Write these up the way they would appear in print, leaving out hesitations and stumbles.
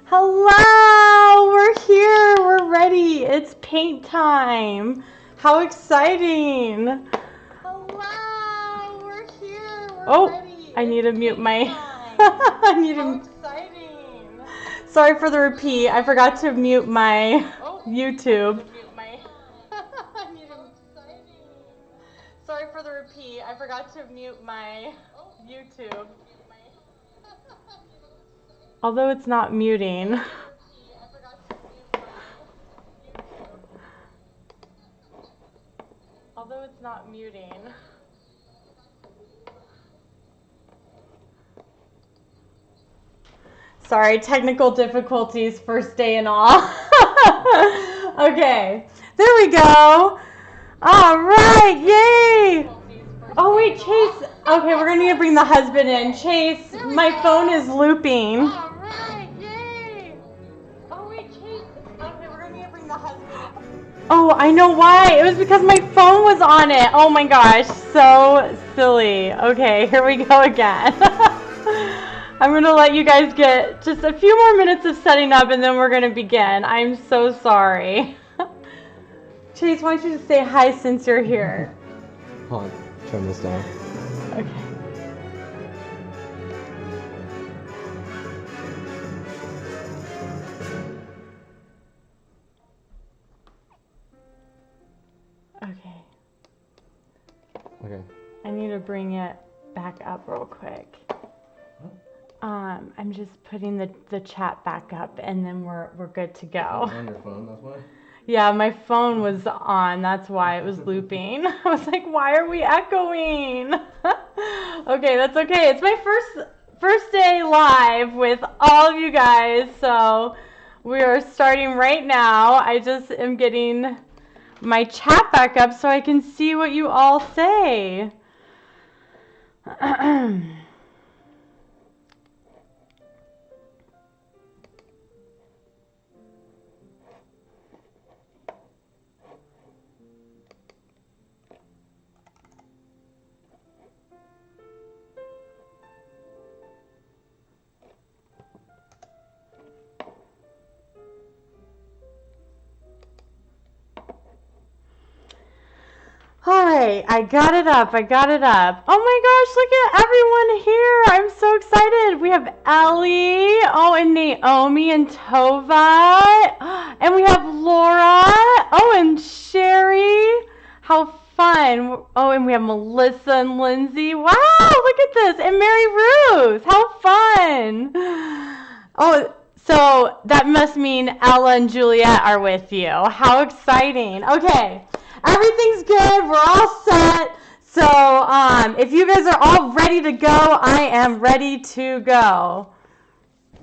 Hello! We're here! We're ready! It's paint time! How exciting! Hello! We're here! We're ready! I need to It's mute paint my... time. I need How to... exciting! Sorry for the repeat. I forgot to mute my YouTube. I need to... Sorry for the repeat. I forgot to mute my YouTube. Although it's not muting. Although it's not muting. Sorry, technical difficulties, first day and all. Okay, there we go. All right, yay. Oh, wait, Chase. Okay, we're going to need to bring the husband in. Chase, my phone is looping. All right, yay. Oh, wait, Chase. Okay, we're going to need to bring the husband in. Oh, I know why. It was because my phone was on it. Oh my gosh, so silly. Okay, here we go again. I'm going to let you guys get just a few more minutes of setting up and then we're going to begin. I'm so sorry. Chase, why don't you just say hi since you're here? Hold on, turn this down. Okay. Okay. Okay. I need to bring it back up real quick. I'm just putting the chat back up and then we're good to go. On your phone, that's why? Yeah, my phone was on. That's why it was looping. I was like, why are we echoing? Okay, that's okay. It's my first day live with all of you guys. So we are starting right now. I just am getting my chat back up so I can see what you all say. All right, I got it up. Oh my gosh, look at everyone here. I'm so excited. We have Ellie, and Naomi and Tova. And we have Laura. Oh, and Sherry. How fun. Oh, and we have Melissa and Lindsay. Wow, look at this. And Mary Ruth. How fun. Oh, so that must mean Ella and Juliet are with you. How exciting. Okay. Everything's good. We're all set. So if you guys are all ready to go, I am ready to go. The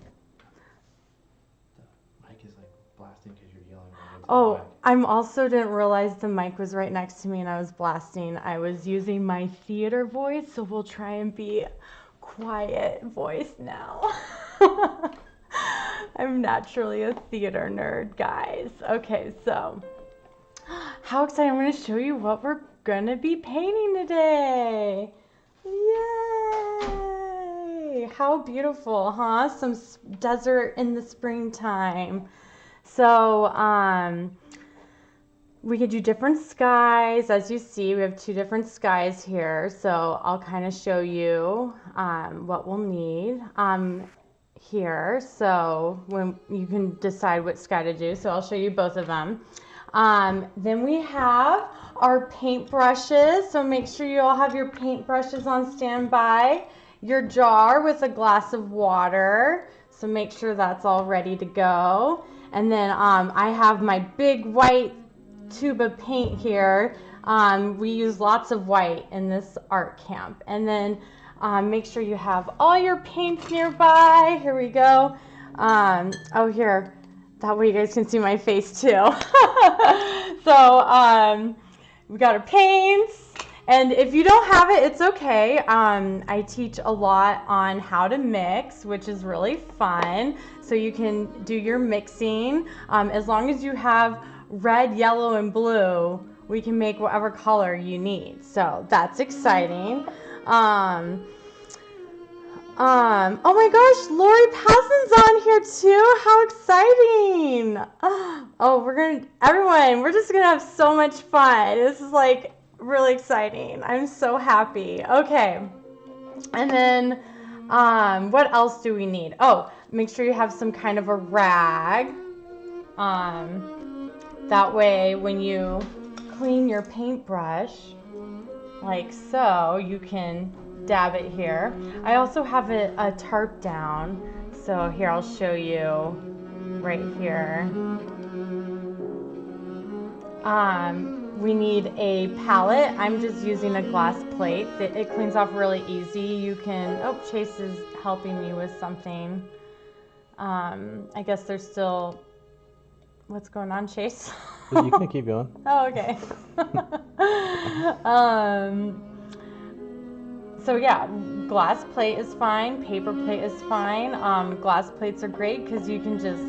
mic is like blasting because you're yelling right into Oh, the mic. I'm also didn't realize the mic was right next to me and I was blasting. I was using my theater voice, so we'll try and be quiet voice now. I'm naturally a theater nerd, guys. Okay, so how exciting. I'm going to show you what we're going to be painting today. Yay! How beautiful, huh? Some desert in the springtime. So, we could do different skies. As you see, we have two different skies here. So I'll kind of show you what we'll need here. So when you can decide what sky to do. So I'll show you both of them. Then we have our paint brushes. So make sure you all have your paint brushes on standby. Your jar with a glass of water. So make sure that's all ready to go. And then I have my big white tube of paint here. We use lots of white in this art camp. And then make sure you have all your paints nearby. Here we go. Oh, here. That way you guys can see my face too. So we got our paints. And if you don't have it, it's okay. I teach a lot on how to mix, which is really fun. So you can do your mixing. As long as you have red, yellow, and blue, we can make whatever color you need. So that's exciting. Oh my gosh, Lori Passen's on here too. How exciting. Oh, we're just gonna have so much fun. This is like really exciting. I'm so happy. Okay. And then, what else do we need? Oh, make sure you have some kind of a rag. That way when you clean your paintbrush, like so, you can dab it here. I also have a tarp down, so here I'll show you right here. We need a palette. I'm just using a glass plate. It cleans off really easy. You can, oh, Chase is helping me with something. I guess there's still, what's going on, Chase? You can keep going. Oh, okay. So yeah, glass plate is fine, paper plate is fine. Glass plates are great because you can just,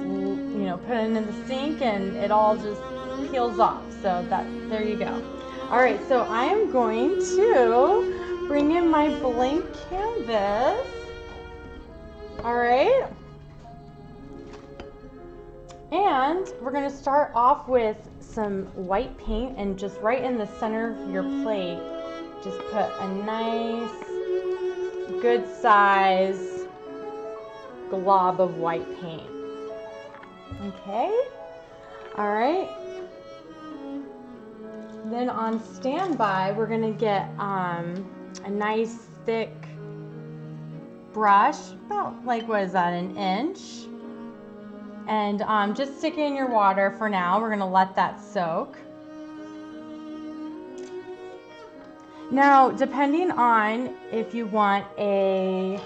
put it in the sink and it all just peels off. So there you go. All right, so I am going to bring in my blank canvas. All right. And we're gonna start off with some white paint, and just right in the center of your plate, just put a nice, good size glob of white paint. Okay, all right. Then on standby, we're gonna get a nice thick brush, about like, what is that, an inch? And just stick it in your water for now. We're gonna let that soak. Now, depending on if you want a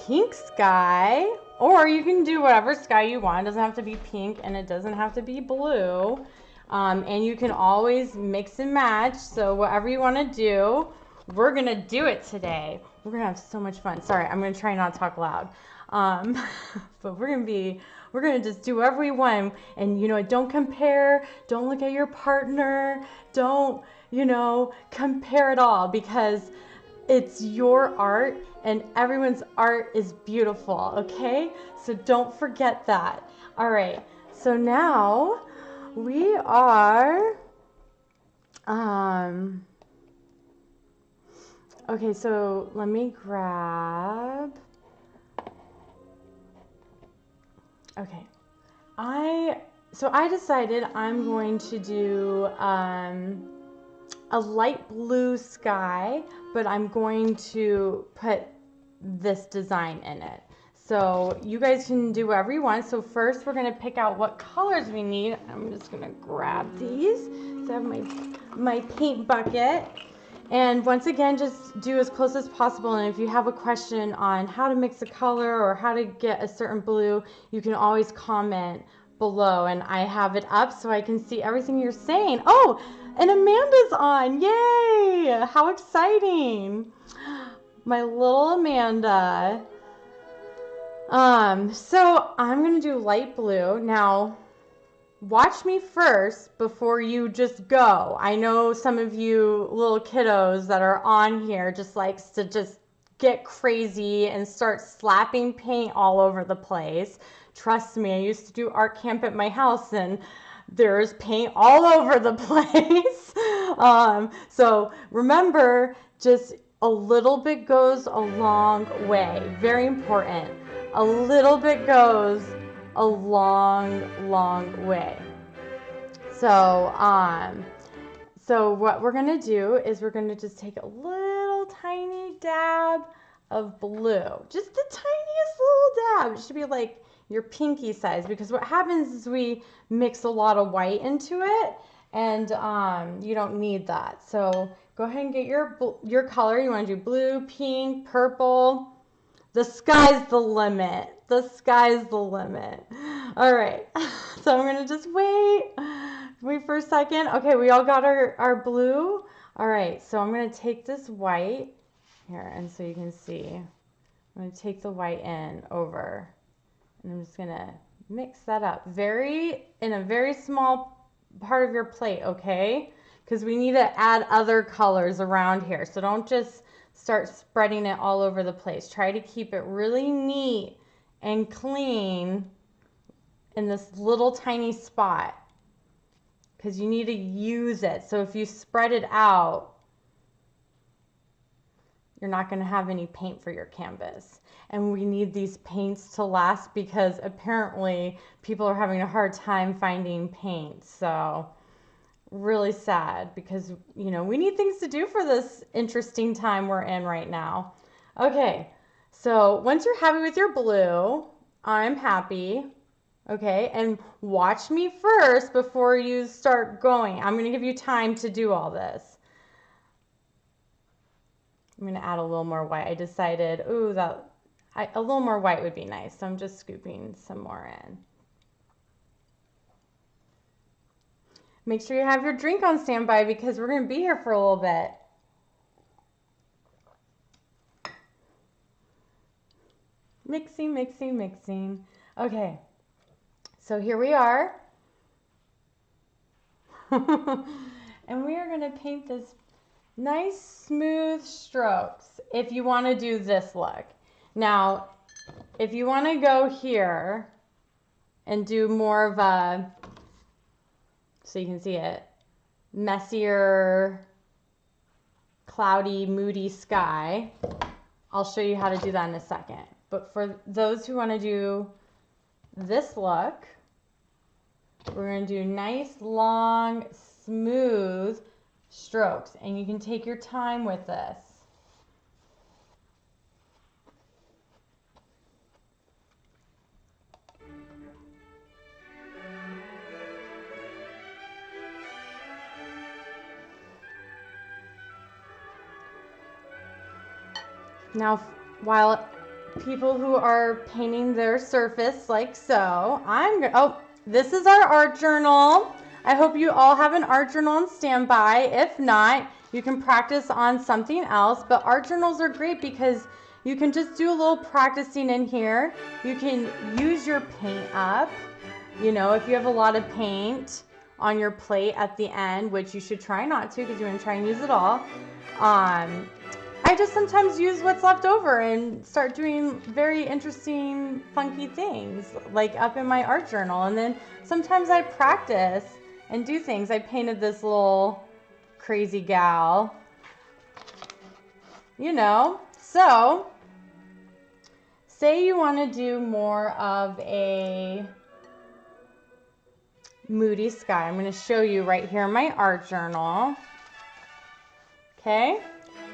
pink sky, or you can do whatever sky you want. It doesn't have to be pink and it doesn't have to be blue. And you can always mix and match. So whatever you want to do, we're gonna do it today. We're gonna have so much fun. Sorry, I'm gonna try not to talk loud. But we're gonna just do whatever we want. And don't compare, don't look at your partner, don't, compare it all, because it's your art and everyone's art is beautiful, okay? So don't forget that. All right, so now we are, okay, so let me grab, okay. I decided I'm going to do a light blue sky, but I'm going to put this design in it. So you guys can do whatever you want. So first we're gonna pick out what colors we need. I'm just gonna grab these. So I have my paint bucket. And once again, just do as close as possible. And if you have a question on how to mix a color or how to get a certain blue, you can always comment below, and I have it up so I can see everything you're saying. Oh, and Amanda's on. Yay! How exciting. My little Amanda. So I'm gonna do light blue. Now, watch me first before you just go. I know some of you little kiddos that are on here just likes to just get crazy and start slapping paint all over the place. Trust me, I used to do art camp at my house and there's paint all over the place. So remember, just a little bit goes a long way. Very important. A little bit goes a long, long way. So, so what we're gonna do is we're gonna just take a little tiny dab of blue. Just the tiniest little dab. It should be like your pinky size, because what happens is we mix a lot of white into it, and you don't need that. So go ahead and get your color. You want to do blue, pink, purple. The sky's the limit. The sky's the limit. All right. So I'm gonna just wait for a second. Okay, we all got our blue. All right. So I'm gonna take this white here, and so you can see, I'm gonna take the white in over. And I'm just gonna mix that up in a very small part of your plate, okay? Because we need to add other colors around here. So don't just start spreading it all over the place. Try to keep it really neat and clean in this little tiny spot, because you need to use it. So if you spread it out, you're not going to have any paint for your canvas. And we need these paints to last, because apparently people are having a hard time finding paint. So really sad, because we need things to do for this interesting time we're in right now. Okay, so once you're happy with your blue, I'm happy. Okay, and watch me first before you start going. I'm going to give you time to do all this. I'm going to add a little more white. I decided, ooh, that A little more white would be nice, so I'm just scooping some more in. Make sure you have your drink on standby because we're going to be here for a little bit. Mixing, mixing, mixing. Okay, so here we are. And we are going to paint this nice smooth strokes if you want to do this look. Now, if you want to go here and do more of a, so you can see it, messier, cloudy, moody sky, I'll show you how to do that in a second. But for those who want to do this look, we're going to do nice, long, smooth strokes. And you can take your time with this. Now, while people who are painting their surface like so, oh, this is our art journal. I hope you all have an art journal on standby. If not, you can practice on something else, but art journals are great because you can just do a little practicing in here. You can use your paint up, you know, if you have a lot of paint on your plate at the end, which you should try not to because you want to try and use it all. I just sometimes use what's left over and start doing very interesting, funky things, like up in my art journal. And then sometimes I practice and do things. I painted this little crazy gal, you know. So, say you want to do more of a moody sky. I'm going to show you right here in my art journal. Okay?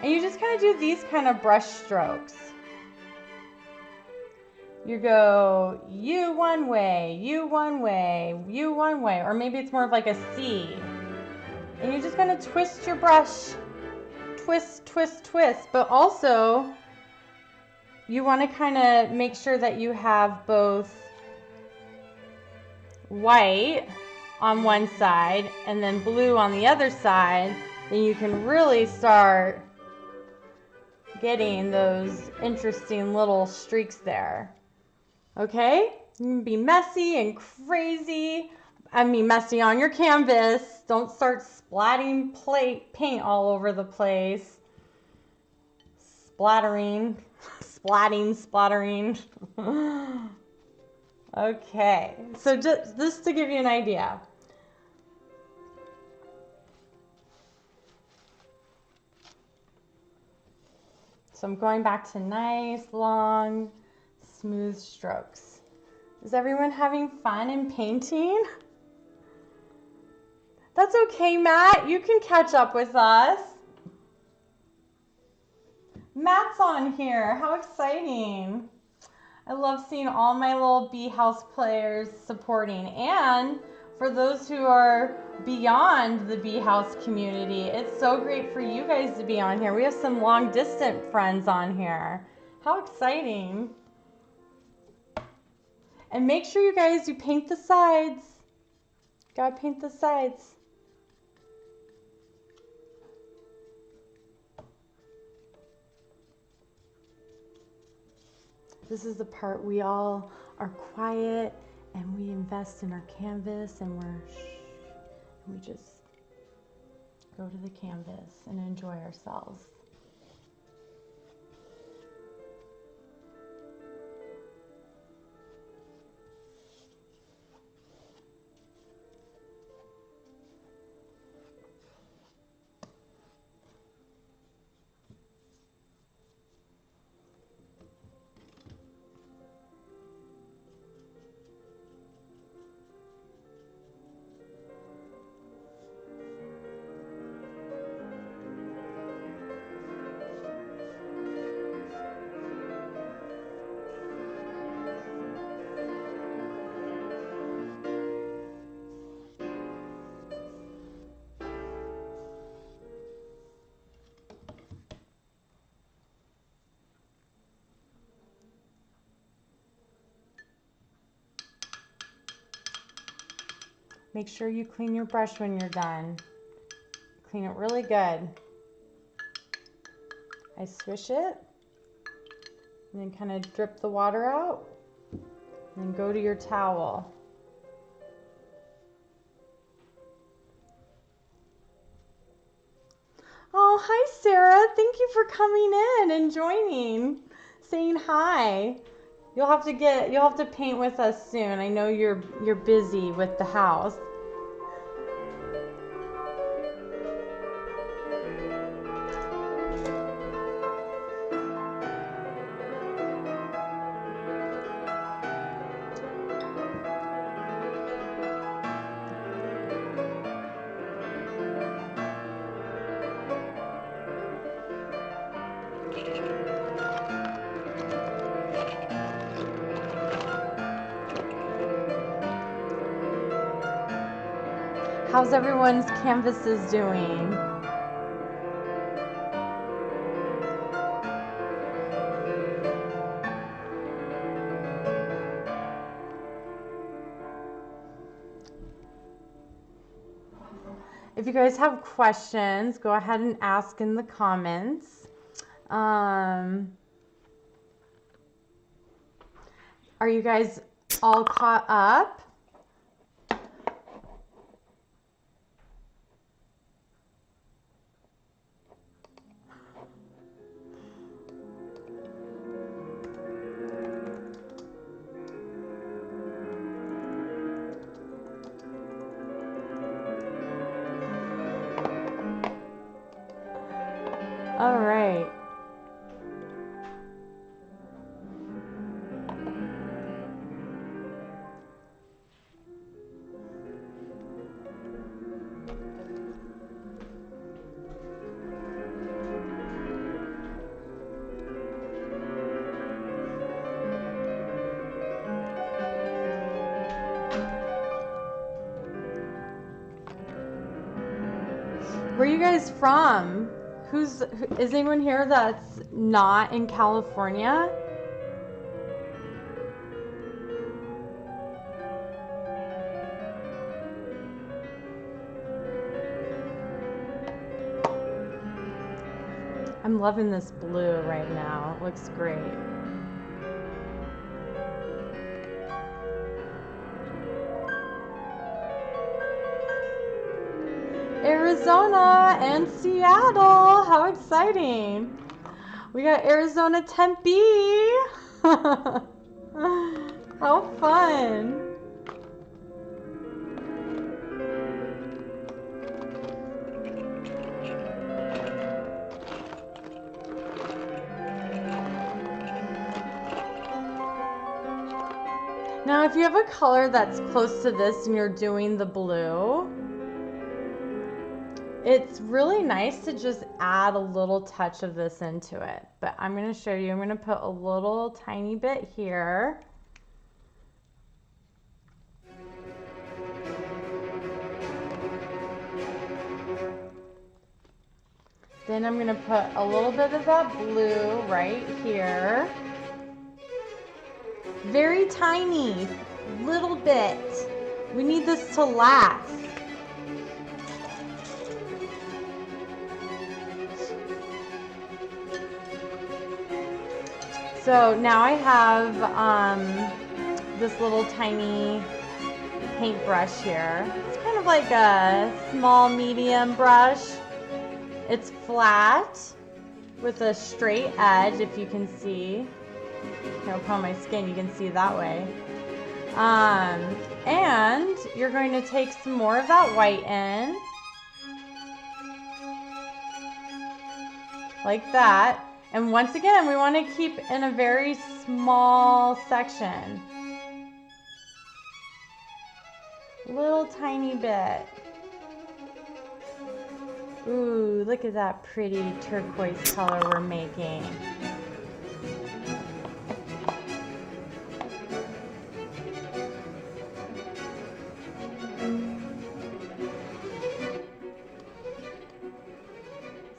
And you just kind of do these kind of brush strokes. You go, you one way, you one way, you one way, or maybe it's more of like a C. And you just kind of twist your brush, twist, twist, twist. But also, you want to kind of make sure that you have both white on one side and then blue on the other side. Then you can really start getting those interesting little streaks there. Okay? You can be messy and crazy. I mean, messy on your canvas. Don't start splatting paint all over the place. Splattering. Splattering. Okay. So just to give you an idea. So I'm going back to nice, long, smooth strokes. Is everyone having fun in painting? That's okay, Matt. You can catch up with us. Matt's on here. How exciting. I love seeing all my little bee house players supporting. And for those who are beyond the bee house community, it's so great for you guys to be on here. We have some long distant friends on here. How exciting. And make sure you guys, you paint the sides. Gotta paint the sides. This is the part we all are quiet and we invest in our canvas and we just go to the canvas and enjoy ourselves. Make sure you clean your brush when you're done. Clean it really good. I swish it, and then kind of drip the water out, and then go to your towel. Oh, hi Sarah. Thank you for coming in and joining, saying hi. You'll have to paint with us soon. I know you're busy with the house. How's everyone's canvases doing? If you guys have questions, go ahead and ask in the comments. Are you guys all caught up? All right. Where are you guys from? Is anyone here that's not in California? I'm loving this blue right now. It looks great. Arizona and Seattle. How exciting. We got Arizona Tempe. How fun. Now, if you have a color that's close to this and you're doing the blue, it's really nice to just add a little touch of this into it. But I'm going to show you. I'm going to put a little tiny bit here. Then I'm going to put a little bit of that blue right here. Very tiny, little bit. We need this to last. So now I have this little tiny paintbrush here. It's kind of like a small medium brush. It's flat with a straight edge, if you can see. I'll put on my skin, you can see that way. And you're going to take some more of that white in. Like that. And once again, we want to keep in a very small section. Little tiny bit. Ooh, look at that pretty turquoise color we're making.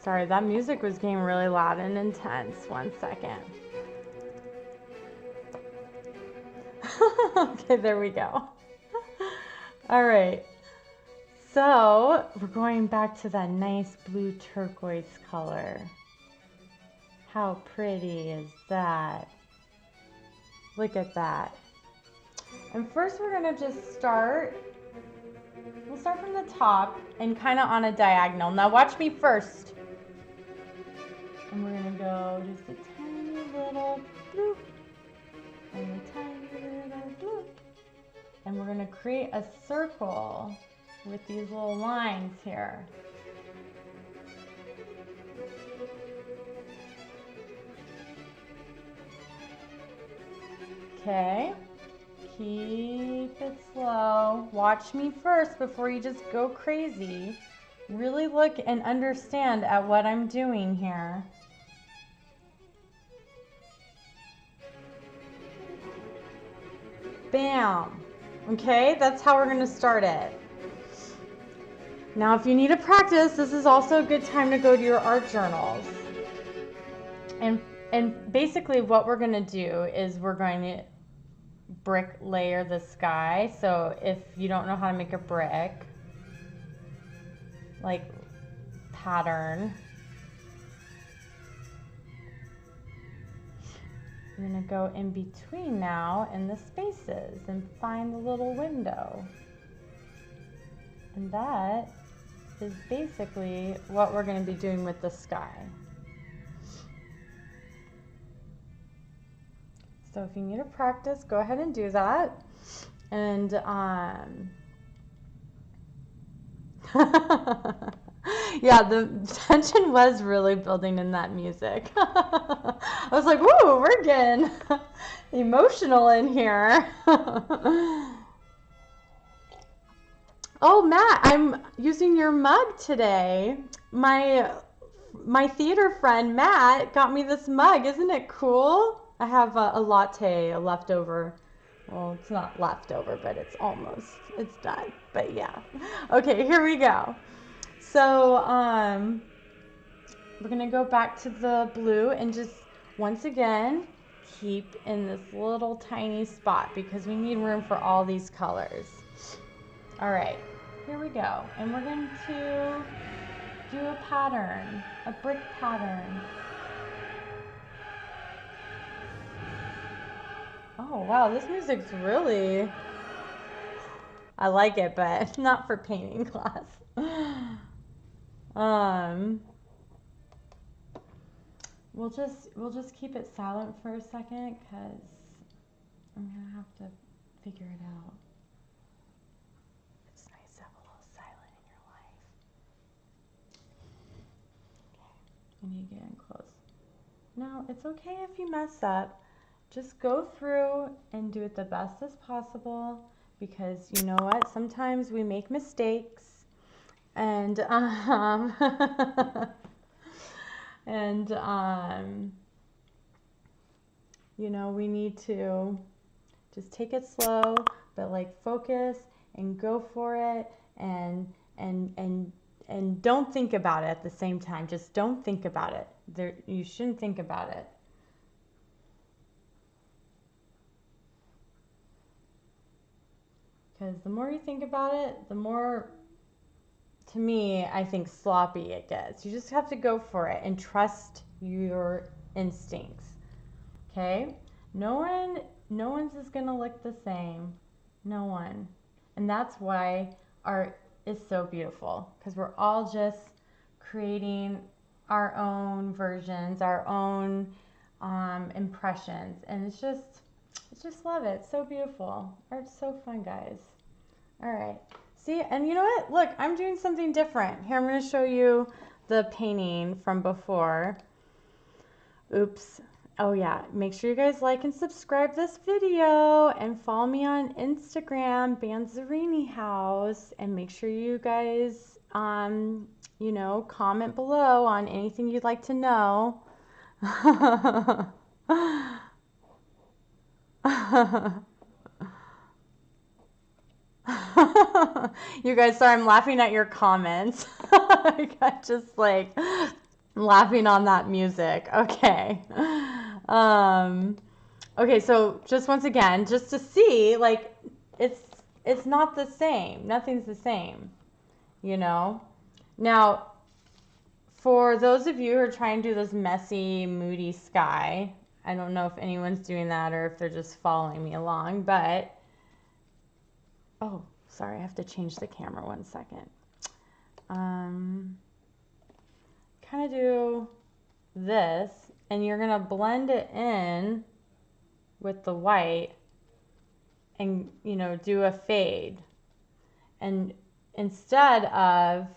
Sorry, that music was getting really loud and intense. 1 second. Okay, there we go. All right. So we're going back to that nice blue turquoise color. How pretty is that? Look at that. And first we're gonna just start, we'll start from the top and kind of on a diagonal. Now watch me first. And we're gonna go just a tiny little bloop and a tiny little bloop. And we're gonna create a circle with these little lines here. Okay, keep it slow. Watch me first before you just go crazy. Really look and understand at what I'm doing here. Bam. Okay, that's how we're gonna start it. Now, if you need to practice, this is also a good time to go to your art journals. And basically what we're gonna do is we're going to brick layer the sky. So if you don't know how to make a brick, like pattern, I'm gonna go in between now in the spaces and find the little window. And that is basically what we're gonna be doing with the sky. So if you need to practice, go ahead and do that. And yeah, the tension was really building in that music. I was like, whoa, we're getting emotional in here. Oh, Matt, I'm using your mug today. My theater friend, Matt, got me this mug. Isn't it cool? I have a latte, a leftover. Well, it's not leftover, but it's almost. It's done. But yeah. Okay, here we go. So we're going to go back to the blue and just, once again, keep in this little tiny spot because we need room for all these colors. All right, here we go. And we're going to do a pattern, a brick pattern. Oh, wow, this music's really, I like it, but not for painting class. We'll just keep it silent for a second because I'm gonna have to figure it out. It's nice to have a little silent in your life. Okay, I need to get in close. Now, it's okay if you mess up. Just go through and do it the best as possible because you know what? Sometimes we make mistakes and you know, we need to just take it slow, but like focus and go for it and don't think about it at the same time. Just don't think about it. You shouldn't think about it. Because the more you think about it, the more, to me, I think sloppy it gets. You just have to go for it and trust your instincts. Okay? No one's is gonna look the same. No one. And that's why art is so beautiful. Because we're all just creating our own versions, our own impressions. And it's just love it. It's so beautiful. Art's so fun, guys. All right. See, and you know what? Look, I'm doing something different. Here, I'm going to show you the painting from before. Oops. Oh, yeah. Make sure you guys like and subscribe this video and follow me on Instagram, Banzerini House. And make sure you guys, you know, comment below on anything you'd like to know. You guys, sorry, I'm laughing at your comments. I got just like laughing on that music. Okay. Okay, so just once again, just to see, like, it's not the same. Nothing's the same. you know. Now, for those of you who are trying to do this messy, moody sky, I don't know if anyone's doing that or if they're just following me along, but, oh, sorry, I have to change the camera 1 second. Kind of do this, and you're gonna blend it in with the white and, you know, do a fade. And instead of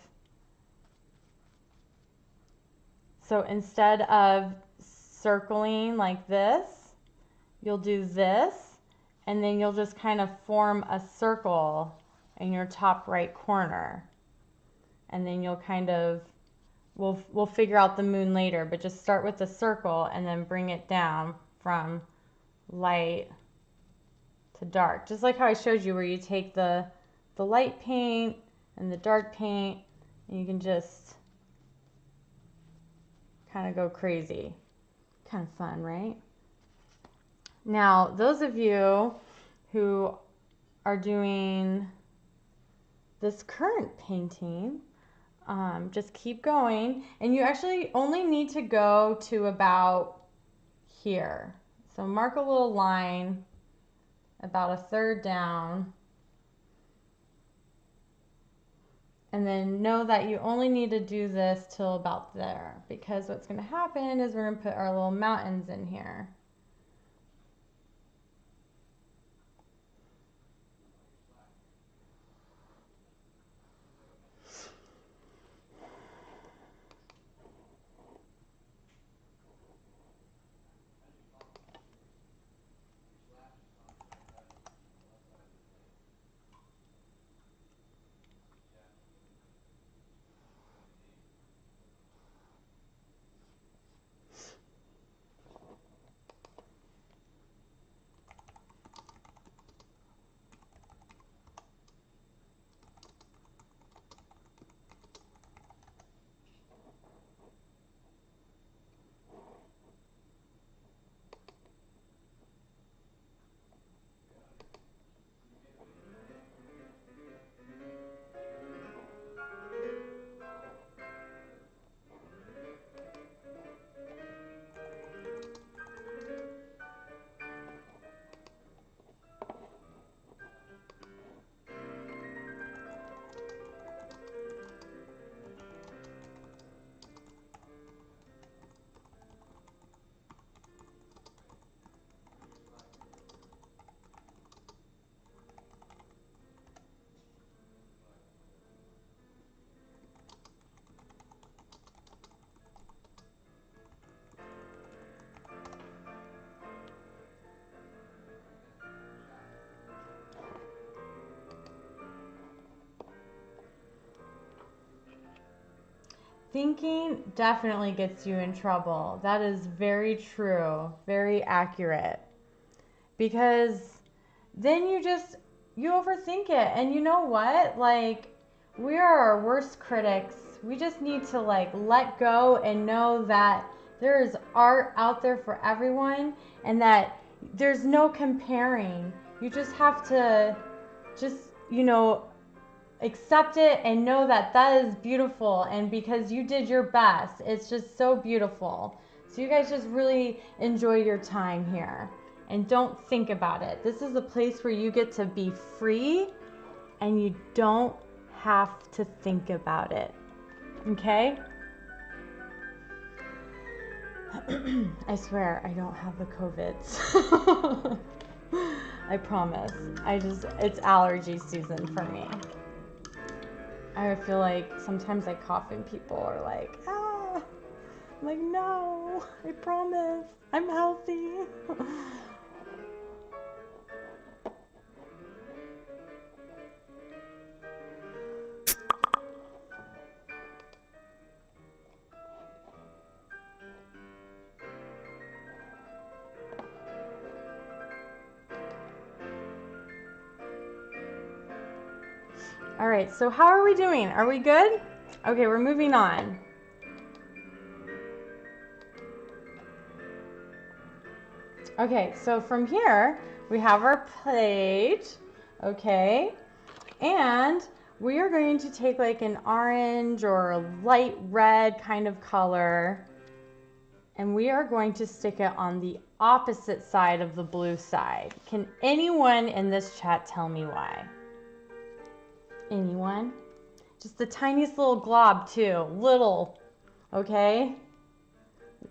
circling like this, you'll do this, and then you'll just kind of form a circle in your top right corner. And then you'll kind of, we'll figure out the moon later, but just start with the circle and then bring it down from light to dark. Just like how I showed you where you take the light paint and the dark paint, and you can just kind of go crazy. Kind of fun, right? Now, those of you who are doing this current painting, just keep going, and you actually only need to go to about here. So mark a little line about a third down, and then know that you only need to do this till about there, because what's going to happen is we're going to put our little mountains in here. Thinking definitely gets you in trouble. That is very true, very accurate. Because then you overthink it. And you know what? Like, we are our worst critics. We just need to like let go and know that there is art out there for everyone, and that there's no comparing. You just have to just, you know, accept it and know that that is beautiful, and because you did your best, it's just so beautiful. So you guys just really enjoy your time here and don't think about it. This is a place where you get to be free and you don't have to think about it. Okay? I swear I don't have the COVID. I promise. It's allergy season for me. I feel like sometimes I cough and people are like, ah. I'm like, no, I promise, I'm healthy. All right, so how are we doing? Are we good? Okay, we're moving on. Okay, so from here, we have our plate, okay? And we are going to take like an orange or a light red kind of color, and we are going to stick it on the opposite side of the blue side. Can anyone in this chat tell me why? Anyone? Just the tiniest little glob too, little, okay?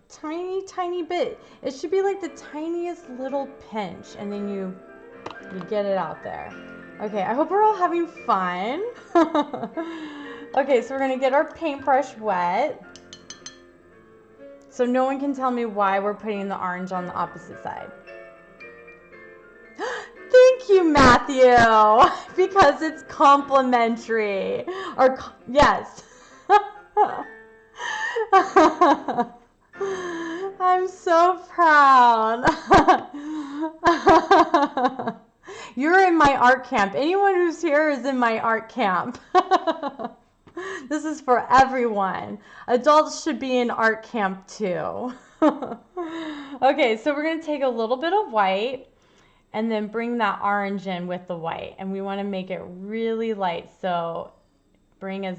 Tiny, tiny bit. It should be like the tiniest little pinch, and then you get it out there. Okay, I hope we're all having fun. Okay, so we're gonna get our paintbrush wet. So no one can tell me why we're putting the orange on the opposite side. Thank you, Matthew, because it's complimentary. Or, yes. I'm so proud. You're in my art camp. Anyone who's here is in my art camp. This is for everyone. Adults should be in art camp too. Okay, so we're going to take a little bit of white and then bring that orange in with the white. And we want to make it really light. So bring a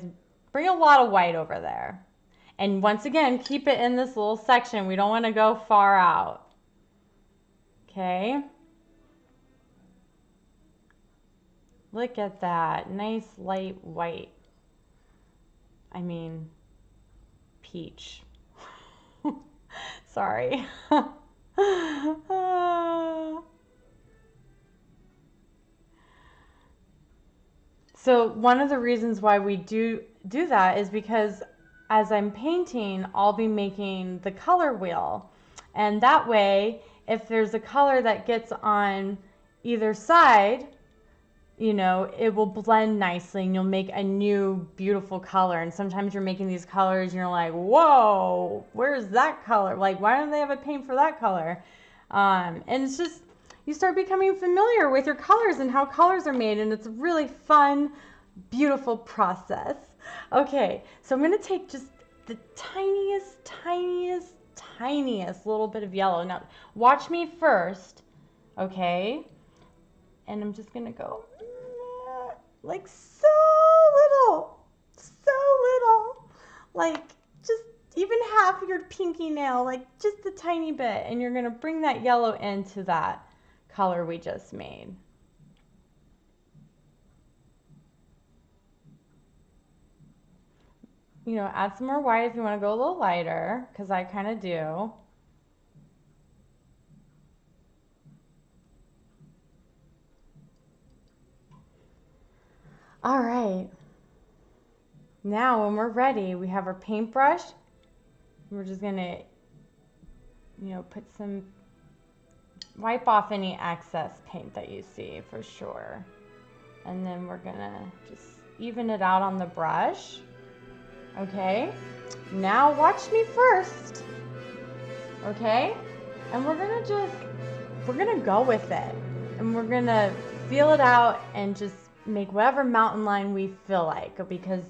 lot of white over there. And once again, keep it in this little section. We don't want to go far out. Okay. Look at that. Nice light white. I mean, peach. Sorry. So one of the reasons why we do that is because as I'm painting, I'll be making the color wheel. And that way, if there's a color that gets on either side, you know, it will blend nicely and you'll make a new beautiful color. And sometimes you're making these colors and you're like, whoa, where's that color? Like, why don't they have a paint for that color? And it's just, you start becoming familiar with your colors and how colors are made. And it's a really fun, beautiful process. Okay, so I'm going to take just the tiniest little bit of yellow. Now, watch me first, okay? And I'm just going to go like so little, like just even half your pinky nail, like just a tiny bit. And you're going to bring that yellow into that color we just made. You know, add some more white if you want to go a little lighter, because I kind of do. All right. Now when we're ready, we have our paintbrush. We're just going to, you know, wipe off any excess paint that you see for sure. And then we're going to just even it out on the brush. Okay, now watch me first, okay? And we're gonna go with it. And we're gonna feel it out and just make whatever mountain line we feel like, because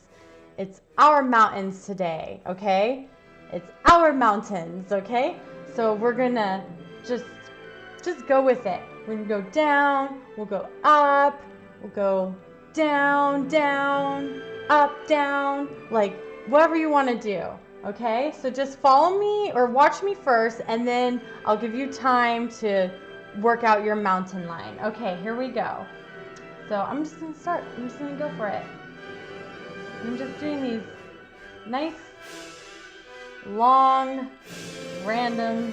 it's our mountains today, okay? It's our mountains, okay? So we're gonna just go with it. We're gonna go down, we'll go up, we'll go down, down, up, down, like whatever you want to do, okay? So just follow me or watch me first, and then I'll give you time to work out your mountain line. Okay, here we go. So I'm just going to start. I'm just going to go for it. I'm just doing these nice, long, random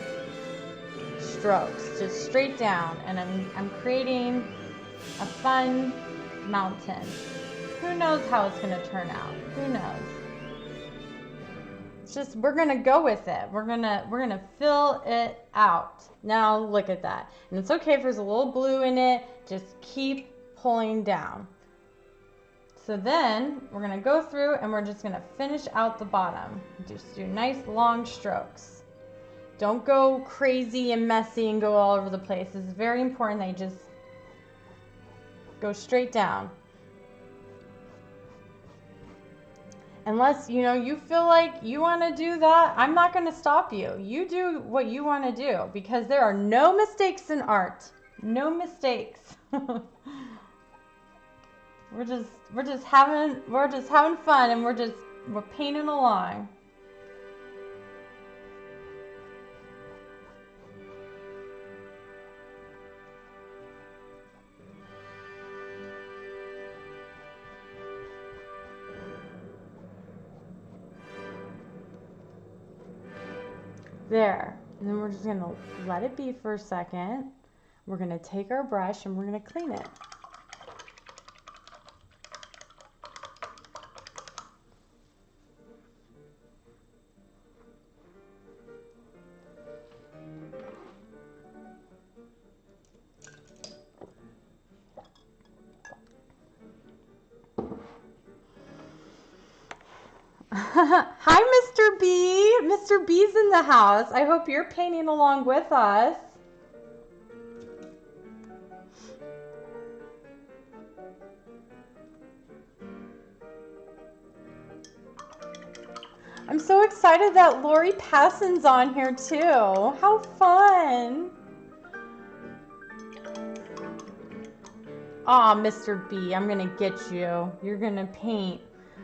strokes, just straight down, and I'm creating a fun mountain. Who knows how it's going to turn out? Who knows? Just we're gonna go with it. We're gonna fill it out. Now look at that. And it's okay if there's a little blue in it. Just keep pulling down. So then we're gonna go through and we're just gonna finish out the bottom. Just do nice long strokes. Don't go crazy and messy and go all over the place. It's very important that you just go straight down. Unless, you know, you feel like you want to do that, I'm not going to stop you. You do what you want to do, because there are no mistakes in art. No mistakes. we're just having fun, and we're painting along. There. And then we're just going to let it be for a second. We're going to take our brush and we're going to clean it. Hi, Mr. B. Mr. B's in the house. I hope you're painting along with us. I'm so excited that Lori Passon's on here too. How fun. Aw, Mr. B, I'm gonna get you. You're gonna paint.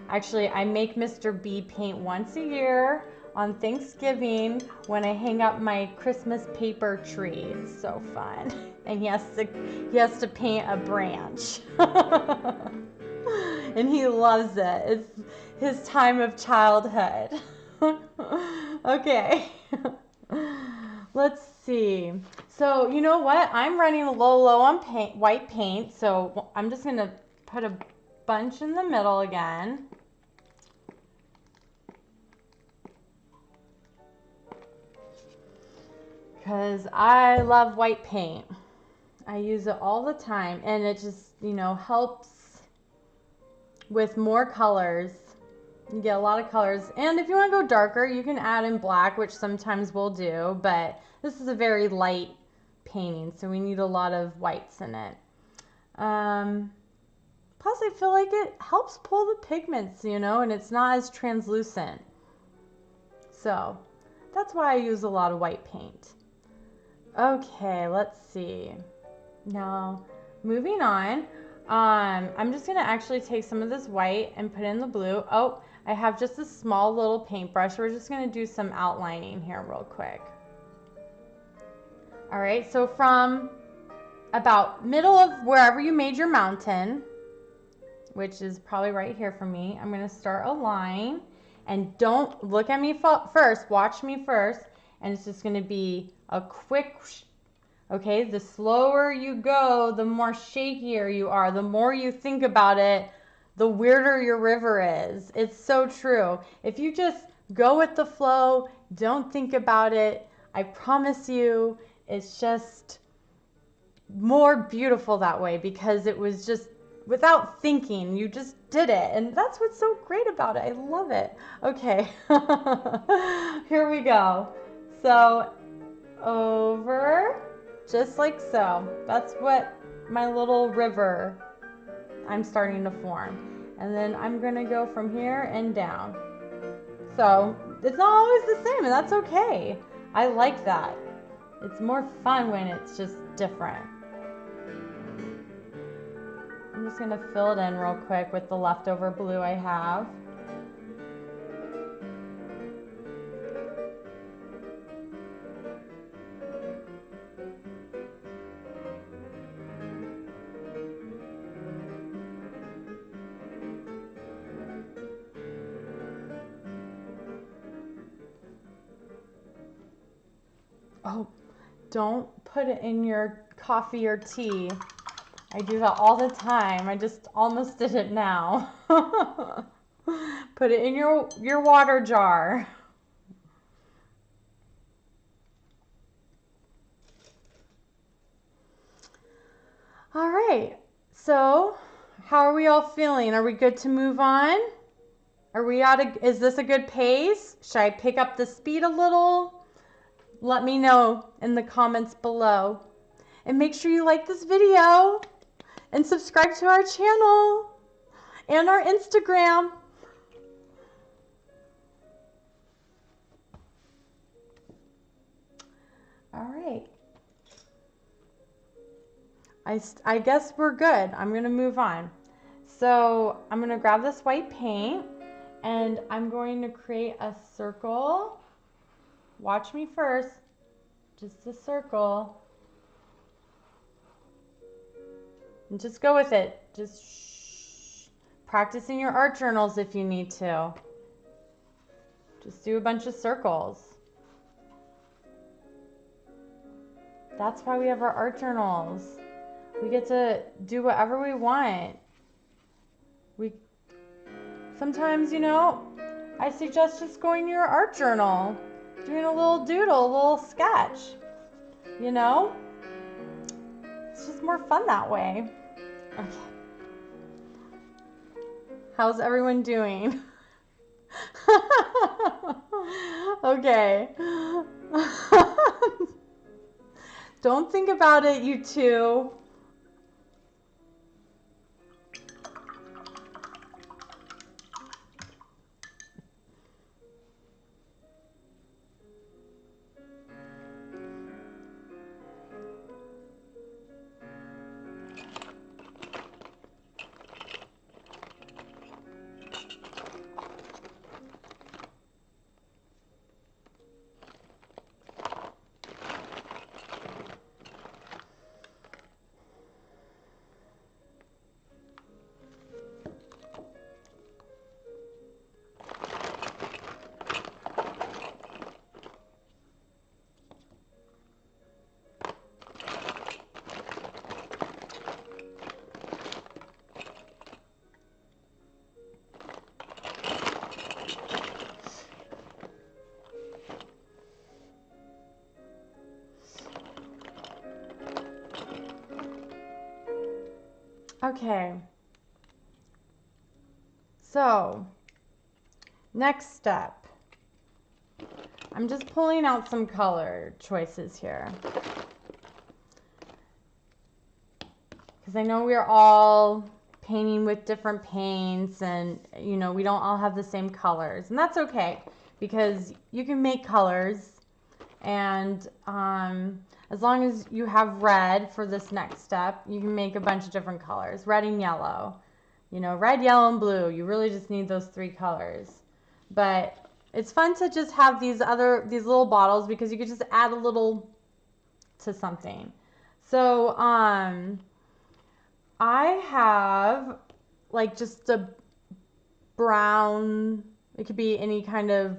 Actually, I make Mr. B paint once a year on Thanksgiving when I hang up my Christmas paper tree. It's so fun. And he has to paint a branch. And he loves it. It's his time of childhood. Okay. Let's see. So you know what? I'm running a little low on white paint, so I'm just gonna put a bunch in the middle again. Because I love white paint. I use it all the time, and it just, helps with more colors. You get a lot of colors, and if you want to go darker, you can add in black, which sometimes we'll do, but this is a very light painting, so we need a lot of whites in it. Plus, I feel like it helps pull the pigments, and it's not as translucent. So that's why I use a lot of white paint. Okay, let's see. Now, moving on, I'm just gonna actually take some of this white and put in the blue. Oh, I have just a small little paintbrush. We're just gonna do some outlining here real quick. All right, so from about middle of wherever you made your mountain, which is probably right here for me, I'm gonna start a line, and don't look at me first, watch me first, and it's just gonna be a quick, okay? The slower you go, the more shakier you are. The more you think about it, the weirder your river is. It's so true. If you just go with the flow, don't think about it, I promise you, it's just more beautiful that way, because it was just without thinking, you just did it, and that's what's so great about it. I love it. Okay. Here we go. So over, just like so. That's what my little river I'm starting to form. And then I'm gonna go from here and down. So it's not always the same, and that's okay. I like that. It's more fun when it's just different. I'm just gonna fill it in real quick with the leftover blue I have. Oh, don't put it in your coffee or tea. I do that all the time. I just almost did it now. Put it in your water jar. All right. So, how are we all feeling? Are we good to move on? Is this a good pace? Should I pick up the speed a little? Let me know in the comments below. And make sure you like this video and subscribe to our channel and our Instagram. All right. I guess we're good. I'm going to move on. So I'm gonna grab this white paint and I'm going to create a circle. Watch me first, just a circle. And just go with it. Just practice in your art journals if you need to. Just do a bunch of circles. That's why we have our art journals. We get to do whatever we want. Sometimes, you know, I suggest just going to your art journal, doing a little doodle, a little sketch, you know? It's just more fun that way. Okay. How's everyone doing? Okay. Don't think about it, you two. Okay. So, next step. I'm just pulling out some color choices here. Because I know we're all painting with different paints and, you know, we don't all have the same colors. And that's okay because you can make colors. And as long as you have red for this next step, you can make a bunch of different colors. Red and yellow. You know, red, yellow, and blue. You really just need those three colors. But it's fun to just have these little bottles because you could just add a little to something. So I have like just a brown, it could be any kind of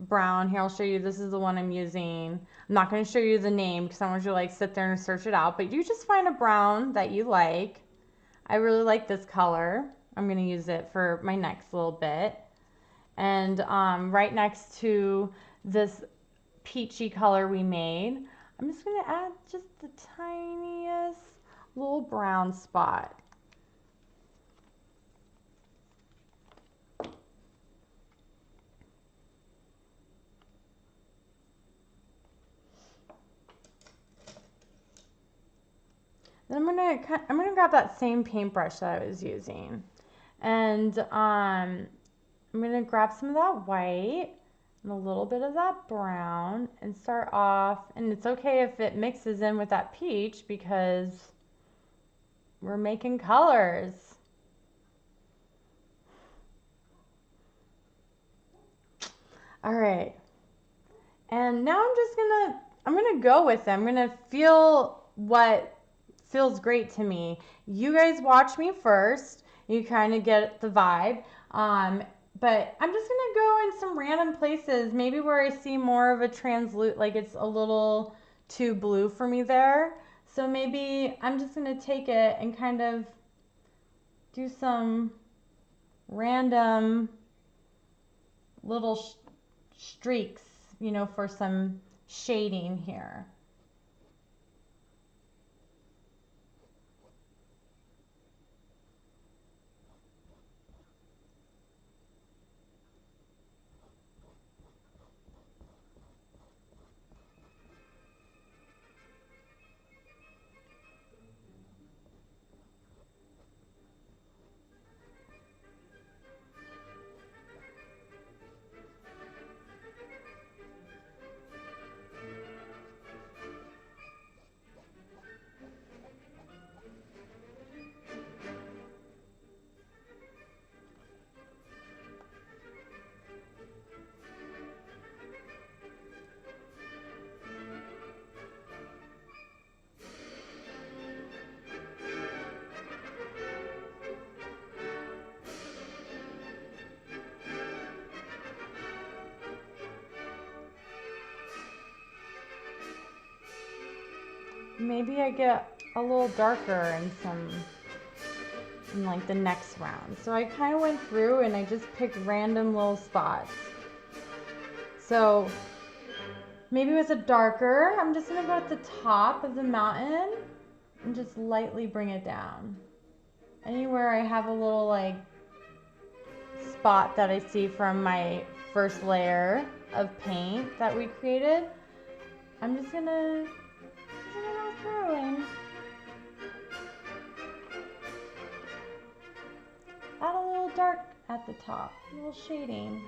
brown. Here, I'll show you. This is the one I'm using. I'm not going to show you the name because I want you to like sit there and search it out, but you just find a brown that you like. I really like this color. I'm going to use it for my next little bit. And right next to this peachy color we made, I'm just going to add just the tiniest little brown spot. Then I'm gonna grab that same paintbrush that I was using, and I'm gonna grab some of that white and a little bit of that brown and start off. And it's okay if it mixes in with that peach because we're making colors. All right, and now I'm gonna go with it. I'm gonna feel what feels great to me. You guys watch me first. You kind of get the vibe. But I'm just gonna go in some random places, maybe where I see more of a translucent, like it's a little too blue for me there. So maybe I'm just gonna take it and kind of do some random little streaks, you know, for some shading here. maybe I get a little darker in like the next round. So I kind of went through and I just picked random little spots. So maybe with a darker, I'm just gonna go at the top of the mountain and just lightly bring it down. Anywhere I have a little like spot that I see from my first layer of paint that we created, I'm just gonna go through and add a little dark at the top, a little shading.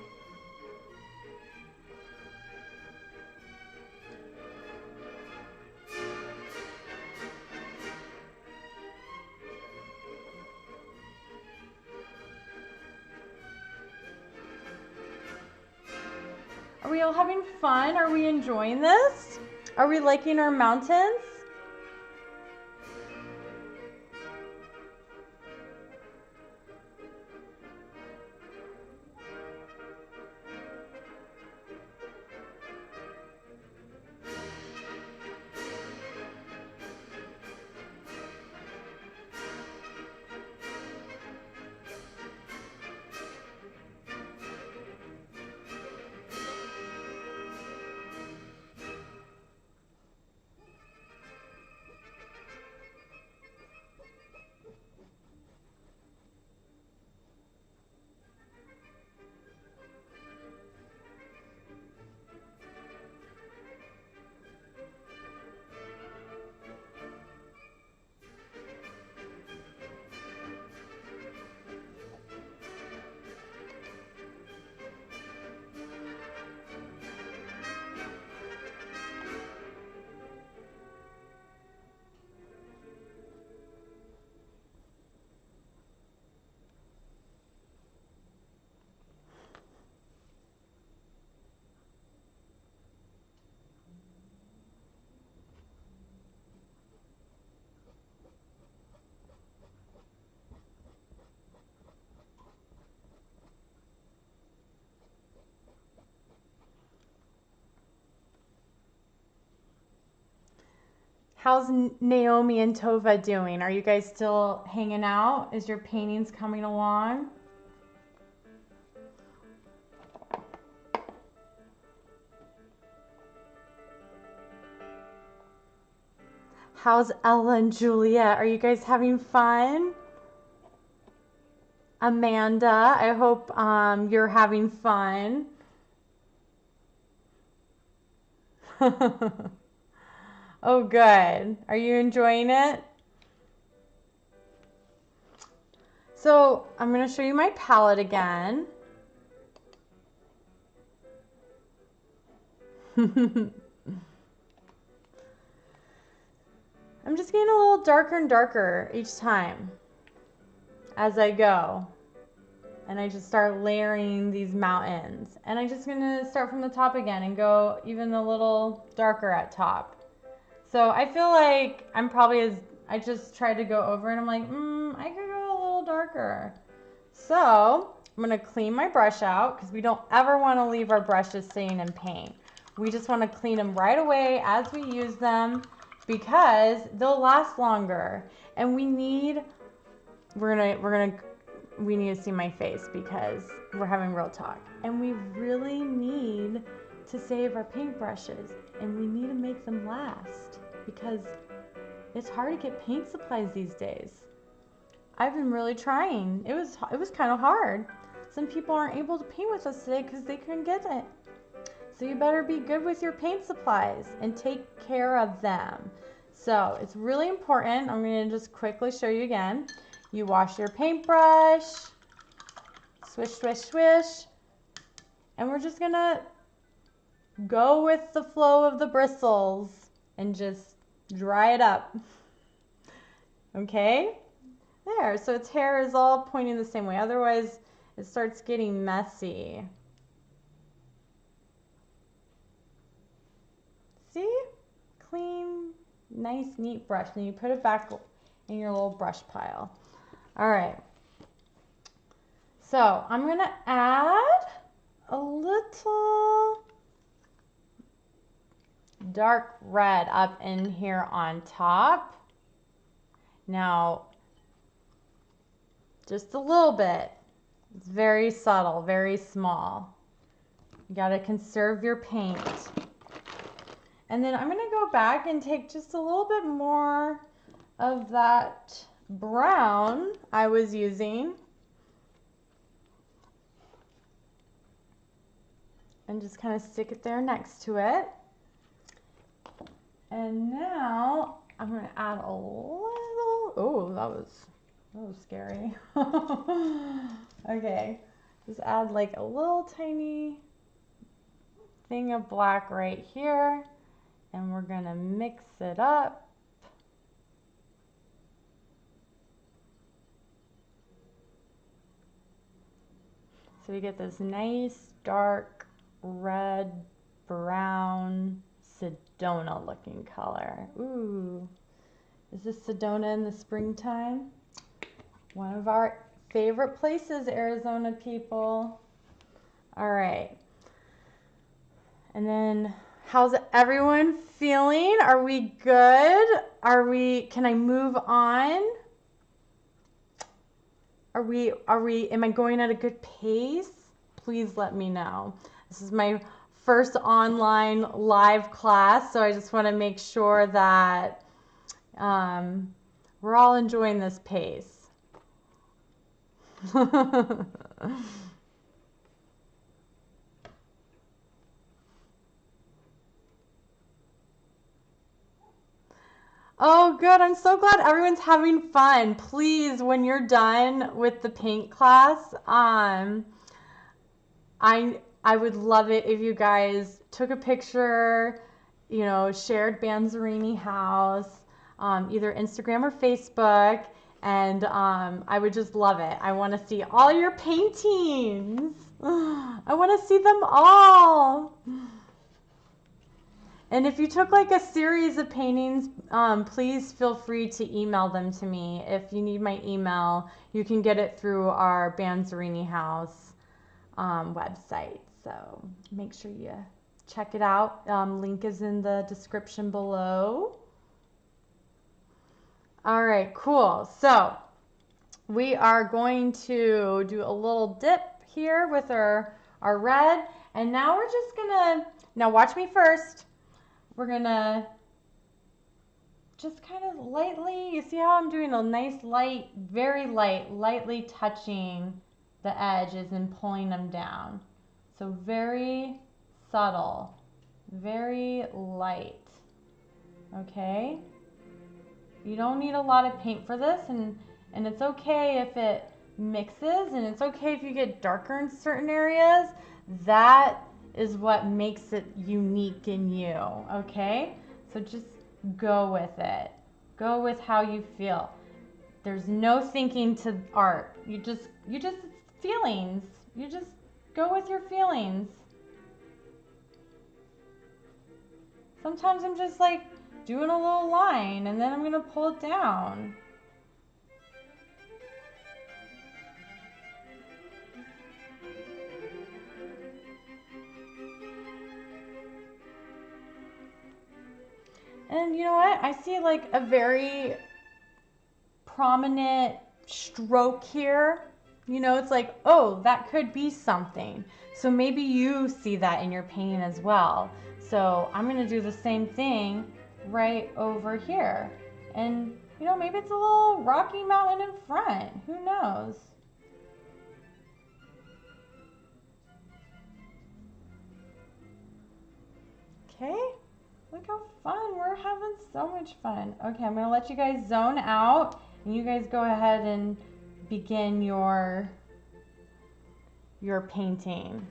Are we all having fun? Are we enjoying this? Are we liking our mountains? How's Naomi and Tova doing? Are you guys still hanging out? Is your paintings coming along? How's Ella and Juliet? Are you guys having fun? Amanda, I hope you're having fun. Oh, good. Are you enjoying it? So I'm going to show you my palette again. I'm just getting a little darker and darker each time as I go. And I just start layering these mountains. And I'm just gonna start from the top again and go even a little darker at top. So I feel like I'm probably I just tried to go over and I'm like, I could go a little darker. So I'm gonna clean my brush out because we don't ever wanna leave our brushes sitting in paint. We just wanna clean them right away as we use them because they'll last longer. And we need to see my face because we're having real talk. And we really need to save our paintbrushes and we need to make them last because it's hard to get paint supplies these days. I've been really trying. It was kind of hard. Some people aren't able to paint with us today because they couldn't get it. So you better be good with your paint supplies and take care of them. So it's really important. I'm going to just quickly show you again. You wash your paintbrush, swish, swish, swish, and we're just gonna go with the flow of the bristles and just dry it up. Okay? There, so its hair is all pointing the same way, otherwise it starts getting messy. See? Clean, nice, neat brush, and you put it back in your little brush pile. All right, so I'm gonna add a little dark red up in here on top. Now, just a little bit. It's very subtle, very small. You gotta conserve your paint. And then I'm gonna go back and take just a little bit more of that brown I was using and just kind of stick it there next to it. And now I'm gonna add a little, oh, that was scary. Okay, just add like a little tiny thing of black right here, and we're gonna mix it up. So we get this nice dark red, brown, Sedona looking color. Ooh, is this Sedona in the springtime? One of our favorite places, Arizona people. All right. And then how's everyone feeling? Are we good? Can I move on? Am I going at a good pace? Please let me know. This is my first online live class, so I just want to make sure that we're all enjoying this pace. Oh, good. I'm so glad everyone's having fun. Please, when you're done with the paint class, I would love it if you guys took a picture, you know, shared Banzerini house, either Instagram or Facebook, and I would just love it. I want to see all your paintings. I want to see them all. And if you took like a series of paintings, please feel free to email them to me. If you need my email, you can get it through our Banzerini house website. So make sure you check it out. Link is in the description below. All right, cool. So we are going to do a little dip here with our red. And now we're just gonna, now watch me first. We're gonna just kind of lightly, you see how I'm doing a nice light, very lightly touching the edges and pulling them down. So very subtle, very light, okay? You don't need a lot of paint for this, and it's okay if it mixes, and it's okay if you get darker in certain areas. That is what makes it unique in you, okay? So just go with it. Go with how you feel. There's no thinking to art. You just it's feelings. You just go with your feelings. Sometimes I'm just like doing a little line and then I'm gonna pull it down. And you know what? I see like a very prominent stroke here. You know, it's like, oh, that could be something. So maybe you see that in your painting as well. So I'm gonna do the same thing right over here. And you know, maybe it's a little rocky mountain in front. Who knows? Okay. Look how fun. We're having so much fun. Okay, I'm going to let you guys zone out and you guys go ahead and begin your painting.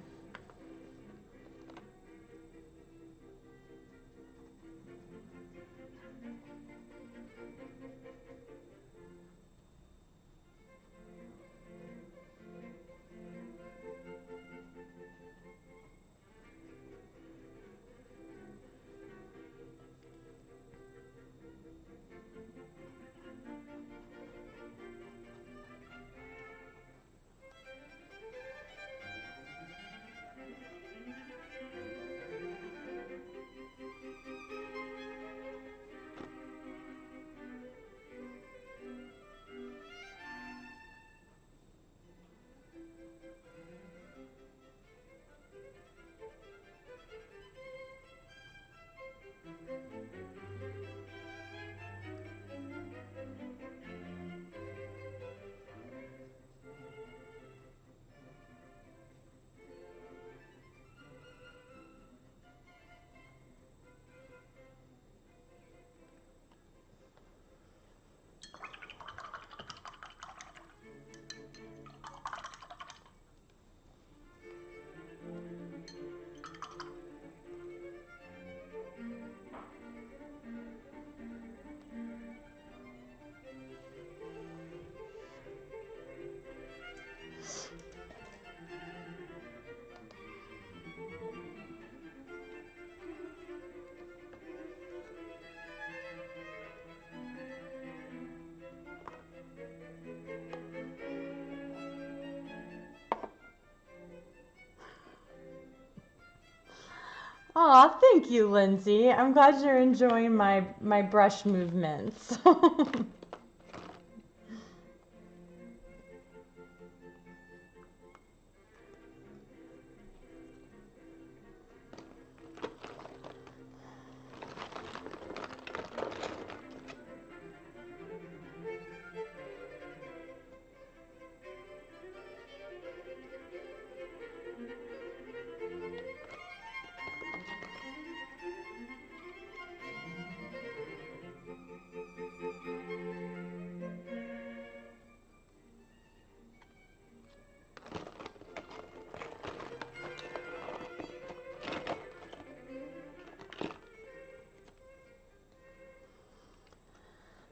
Aw, thank you, Lindsay. I'm glad you're enjoying my brush movements.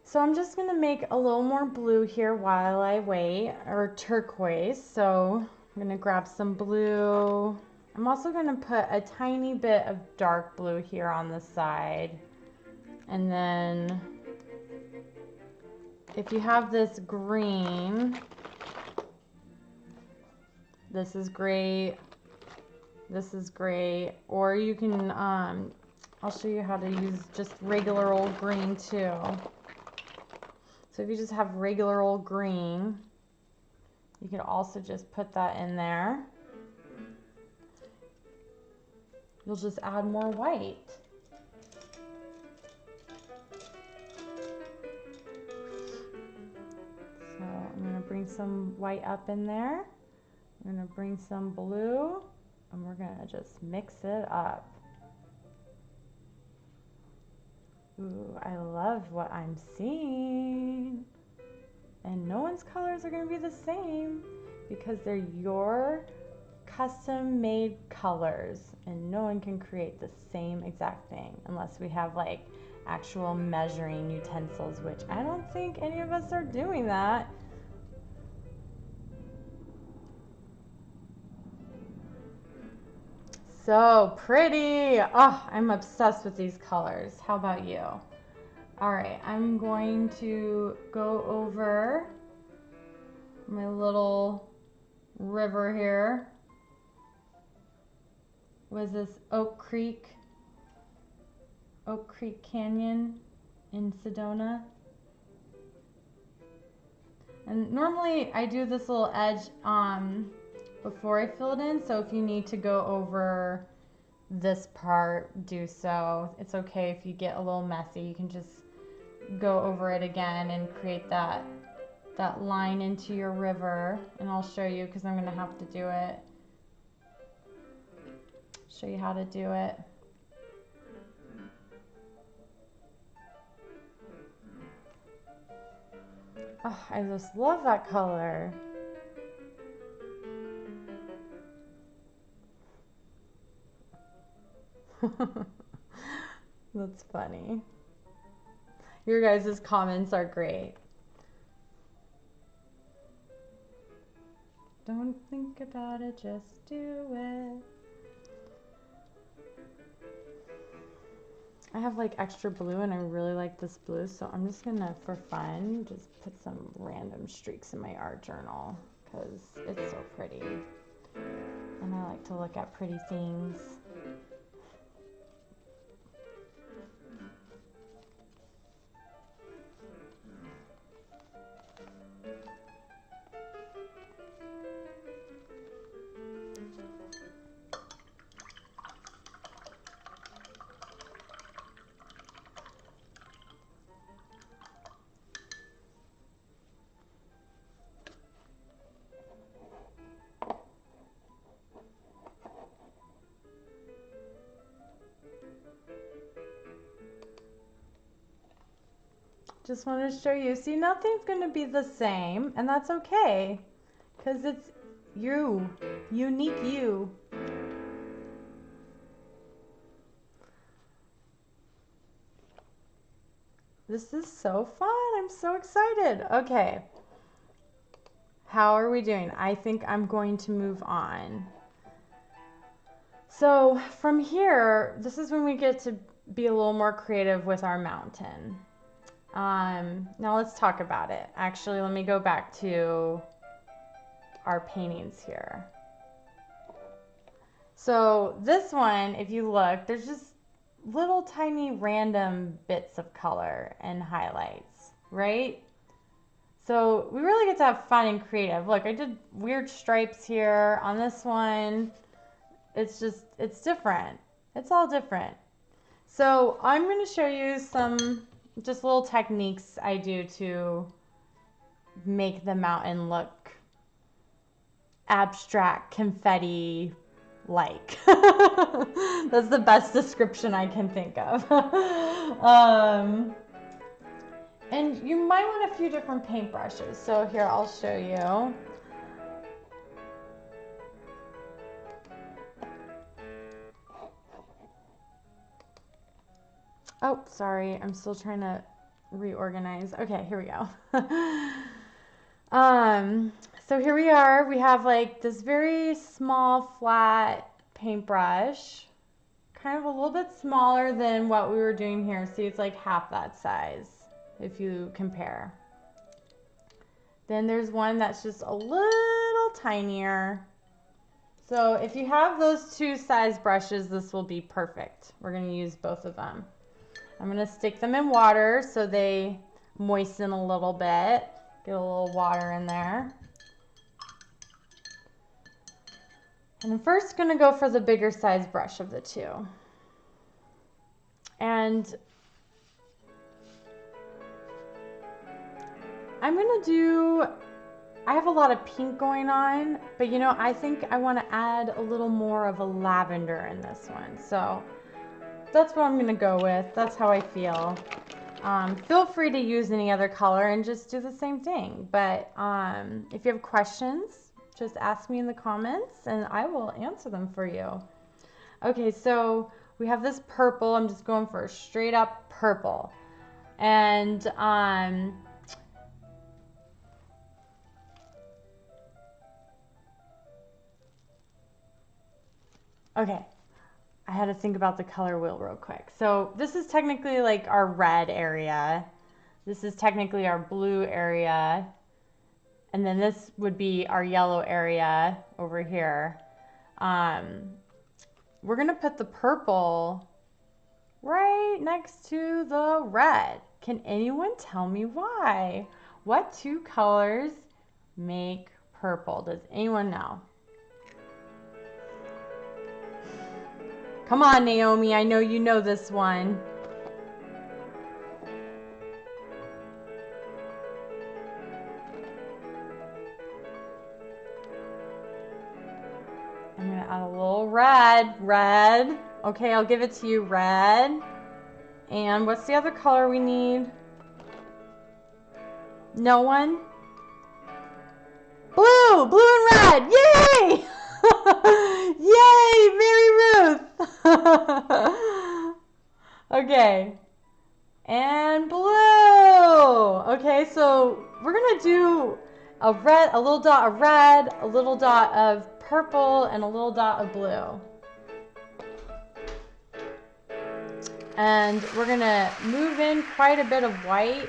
So I'm just gonna make a little more blue here while I wait, or turquoise. So I'm gonna grab some blue. I'm also gonna put a tiny bit of dark blue here on the side. And then if you have this green, this is great. This is great. Or you can, I'll show you how to use just regular old green too. So if you just have regular old green, you can also just put that in there. You'll just add more white. So I'm gonna bring some white up in there. I'm gonna bring some blue, and we're gonna just mix it up. Ooh, I love what I'm seeing. And no one's colors are gonna be the same because they're your custom made colors, and no one can create the same exact thing unless we have like actual measuring utensils, which I don't think any of us are doing that. So pretty. Oh, I'm obsessed with these colors. How about you? All right, I'm going to go over my little river here. Was this Oak Creek Canyon in Sedona? And normally I do this little edge before I fill it in, so if you need to go over this part, do so. It's okay if you get a little messy. You can just go over it again and create that line into your river, and I'll show you because I'm gonna have to do it. Show you how to do it. Oh, I just love that color. That's funny. Your guys' comments are great. Don't think about it, just do it. I have like extra blue and I really like this blue, so I'm just gonna, for fun, just put some random streaks in my art journal because it's so pretty. And I like to look at pretty things. Just want to show you. See, nothing's going to be the same, and that's okay, because it's you, unique you. This is so fun. I'm so excited. Okay. How are we doing? I think I'm going to move on. So from here, this is when we get to be a little more creative with our mountain. Now let's talk about it. Actually, let me go back to our paintings here. So this one, if you look, there's just little tiny random bits of color and highlights, right? So we really get to have fun and creative. Look, I did weird stripes here on this one. It's different. It's all different. So I'm going to show you some just little techniques I do to make the mountain look abstract, confetti like. That's the best description I can think of. And you might want a few different paintbrushes. So here, I'll show you. Oh, sorry, I'm still trying to reorganize. Okay, here we go. So here we are. We have like this very small flat paintbrush, kind of a little bit smaller than what we were doing here. See, it's like half that size if you compare. Then there's one that's just a little tinier. So if you have those two size brushes, this will be perfect. We're going to use both of them. I'm going to stick them in water so they moisten a little bit. Get a little water in there. And I'm first going to go for the bigger size brush of the two. And I'm going to do, I have a lot of pink going on, but you know, I think I want to add a little more of a lavender in this one. So that's what I'm going to go with. That's how I feel. Feel free to use any other color and just do the same thing. But if you have questions, just ask me in the comments and I will answer them for you. Okay, so we have this purple. I'm just going for a straight up purple. And okay, I had to think about the color wheel real quick. So this is technically like our red area. This is technically our blue area. And then this would be our yellow area over here. We're going to put the purple right next to the red. Can anyone tell me why? What two colors make purple? Does anyone know? Come on, Naomi. I know you know this one. I'm going to add a little red. Red. Okay, I'll give it to you. Red. And what's the other color we need? No one? Blue! Blue and red! Yay! Yay! Mary Ruth! Okay. And blue! Okay, so we're going to do a red, a little dot of red, a little dot of purple, and a little dot of blue. And we're going to move in quite a bit of white.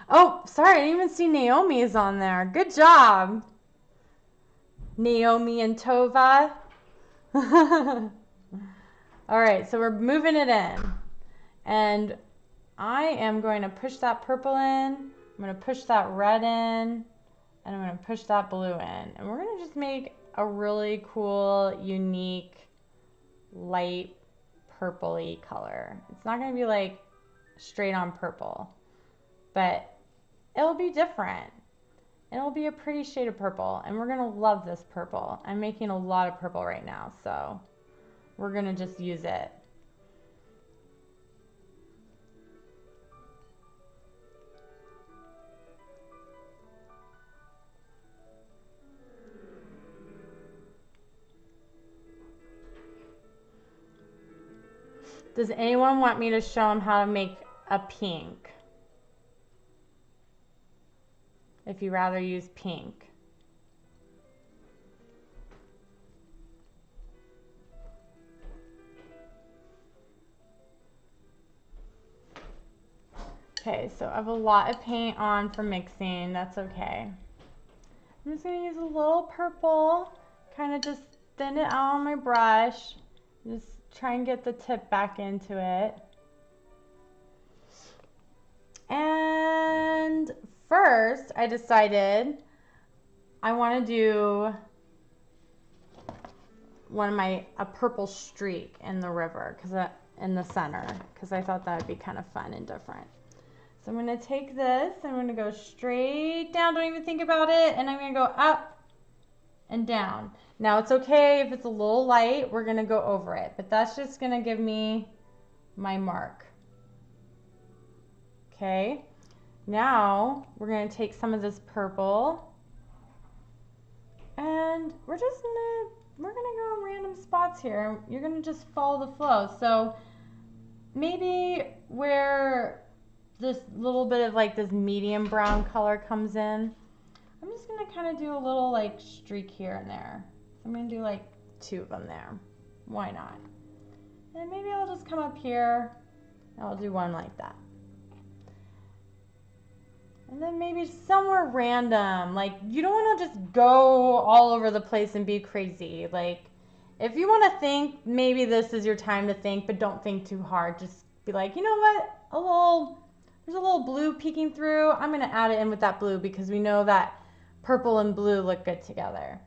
Oh, sorry, I didn't even see Naomi's on there. Good job. Naomi and Tova. All right, so we're moving it in. And I am going to push that purple in. I'm going to push that red in. And I'm going to push that blue in. And we're going to just make a really cool, unique, light purpley color. It's not going to be like straight on purple, but it'll be different. It'll be a pretty shade of purple. And we're going to love this purple. I'm making a lot of purple right now, so we're going to just use it. Does anyone want me to show them how to make a pink? If you rather use pink. Okay, so I have a lot of paint on for mixing. That's okay. I'm just going to use a little purple, kind of just thin it out on my brush. Just try and get the tip back into it. And first, I decided I want to do a purple streak in the river, in the center, because I thought that would be kind of fun and different. So I'm going to take this, I'm going to go straight down, don't even think about it, and I'm going to go up and down. Now it's okay if it's a little light, we're going to go over it, but that's just going to give me my mark. Okay, now we're going to take some of this purple and we're going to go in random spots here. You're going to just follow the flow. So maybe where this little bit of like this medium brown color comes in, I'm just going to kind of do a little like streak here and there. So I'm going to do like 2 of them there. Why not? And maybe I'll just come up here and I'll do one like that. And then maybe somewhere random, like you don't want to just go all over the place and be crazy. Like if you want to think, maybe this is your time to think, but don't think too hard. Just be like, you know what, there's a little blue peeking through. I'm going to add it in with that blue because we know that purple and blue look good together.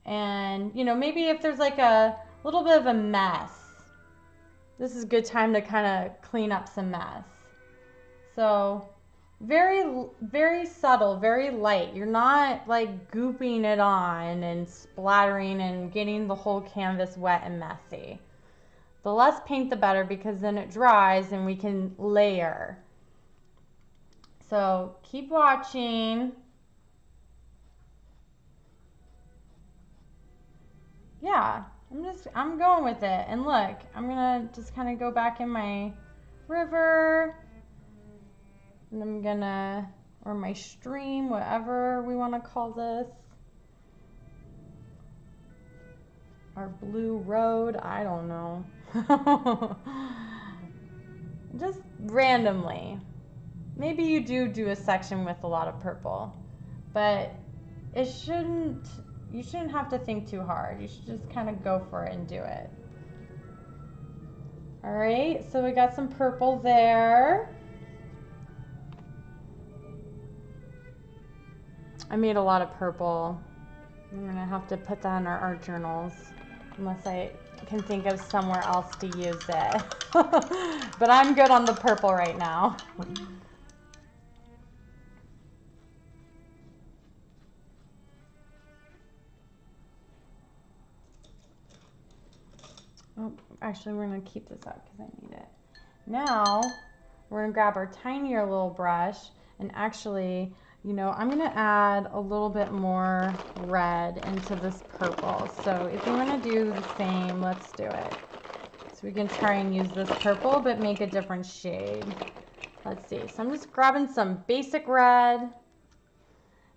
And you know, maybe if there's like a little bit of a mess, this is a good time to kind of clean up some mess. So very, very subtle, very light. You're not like gooping it on and splattering and getting the whole canvas wet and messy. The less paint the better, because then it dries and we can layer. So keep watching. Yeah, I'm going with it. And look, I'm gonna just kind of go back in my river. And I'm gonna, or my stream, whatever we want to call this. Our blue road, I don't know. Just randomly. Maybe you do a section with a lot of purple, but you shouldn't have to think too hard. You should just kind of go for it and do it. All right, so we got some purple there. I made a lot of purple. I'm gonna have to put that in our art journals, unless I can think of somewhere else to use it. But I'm good on the purple right now. Oh, actually, we're gonna keep this up because I need it. Now, we're gonna grab our tinier little brush, and actually, you know, I'm gonna add a little bit more red into this purple. So if you wanna do the same, let's do it. So we can try and use this purple, but make a different shade. Let's see, so I'm just grabbing some basic red,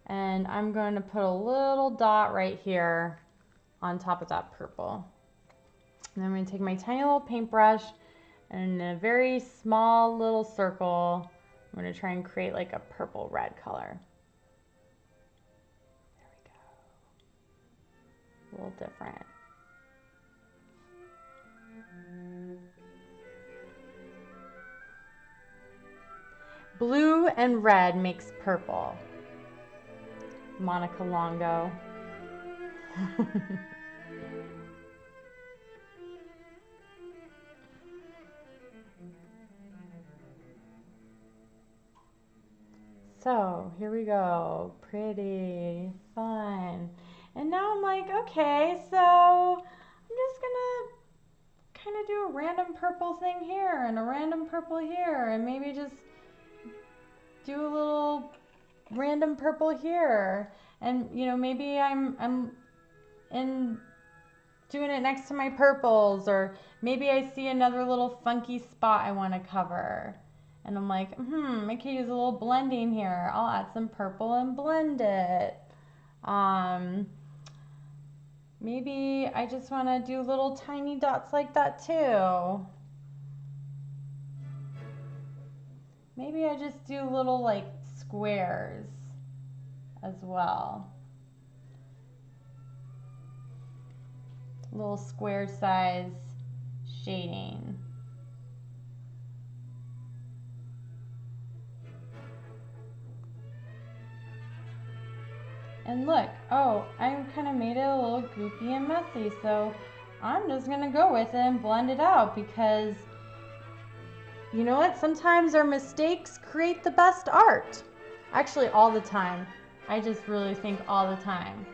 and I'm going to put a little dot right here on top of that purple. And then I'm going to take my tiny little paintbrush, and in a very small little circle, I'm going to try and create like a purple red color. There we go. A little different. Blue and red makes purple. Monica Longo. So here we go. Pretty, fun. And now I'm like, okay, so I'm just gonna kind of do a random purple thing here and a random purple here, and maybe just do a little random purple here. And you know, maybe I'm in doing it next to my purples, or maybe I see another little funky spot I want to cover. And I'm like, I could use a little blending here. I'll add some purple and blend it. Maybe I just want to do little tiny dots like that too. maybe I just do little like squares as well. Little square size shading. And look, oh, I kind of made it a little goofy and messy, so I'm just gonna go with it and blend it out because you know what? Sometimes our mistakes create the best art. Actually, all the time. I just really think all the time.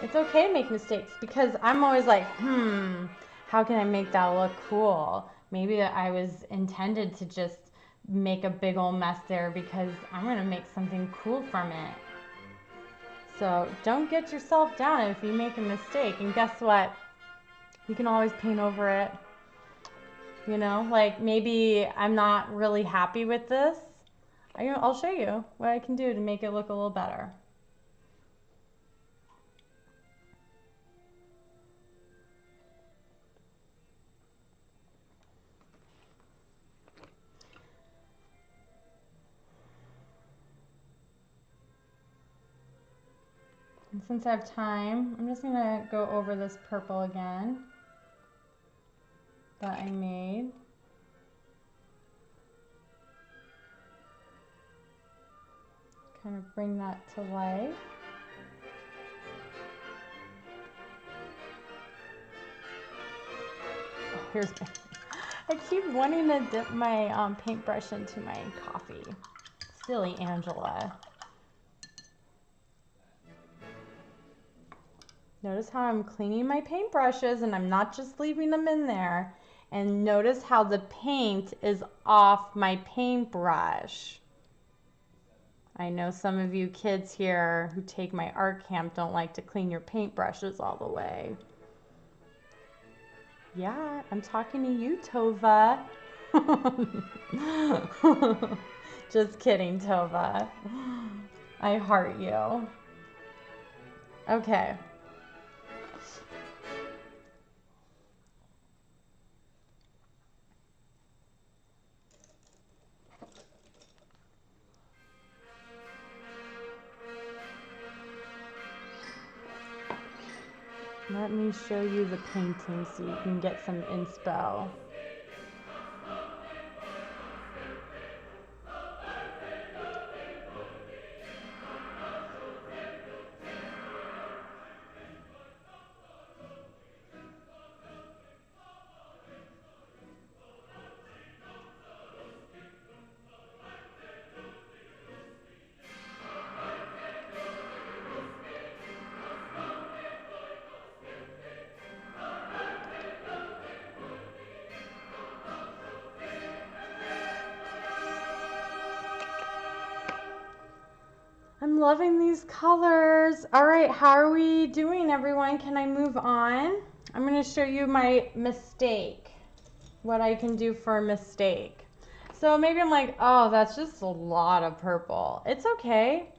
It's okay to make mistakes because I'm always like, how can I make that look cool? Maybe I was intended to just make a big old mess there because I'm gonna make something cool from it. So don't get yourself down if you make a mistake. And guess what? You can always paint over it. You know, like maybe I'm not really happy with this. I'll show you what I can do to make it look a little better. And since I have time, I'm just gonna go over this purple again that I made. Kind of bring that to life. Oh, here's my, I keep wanting to dip my paintbrush into my coffee. Silly Angela. Notice how I'm cleaning my paintbrushes and I'm not just leaving them in there. And notice how the paint is off my paintbrush. I know some of you kids here who take my art camp don't like to clean your paintbrushes all the way. Yeah, I'm talking to you, Tova. Just kidding, Tova. I heart you. Okay. Let me show you the painting so you can get some inspo. I'm loving these colors. All right, how are we doing, everyone? Can I move on? I'm going to show you my mistake, what I can do for a mistake. So maybe I'm like, oh, that's just a lot of purple. It's okay.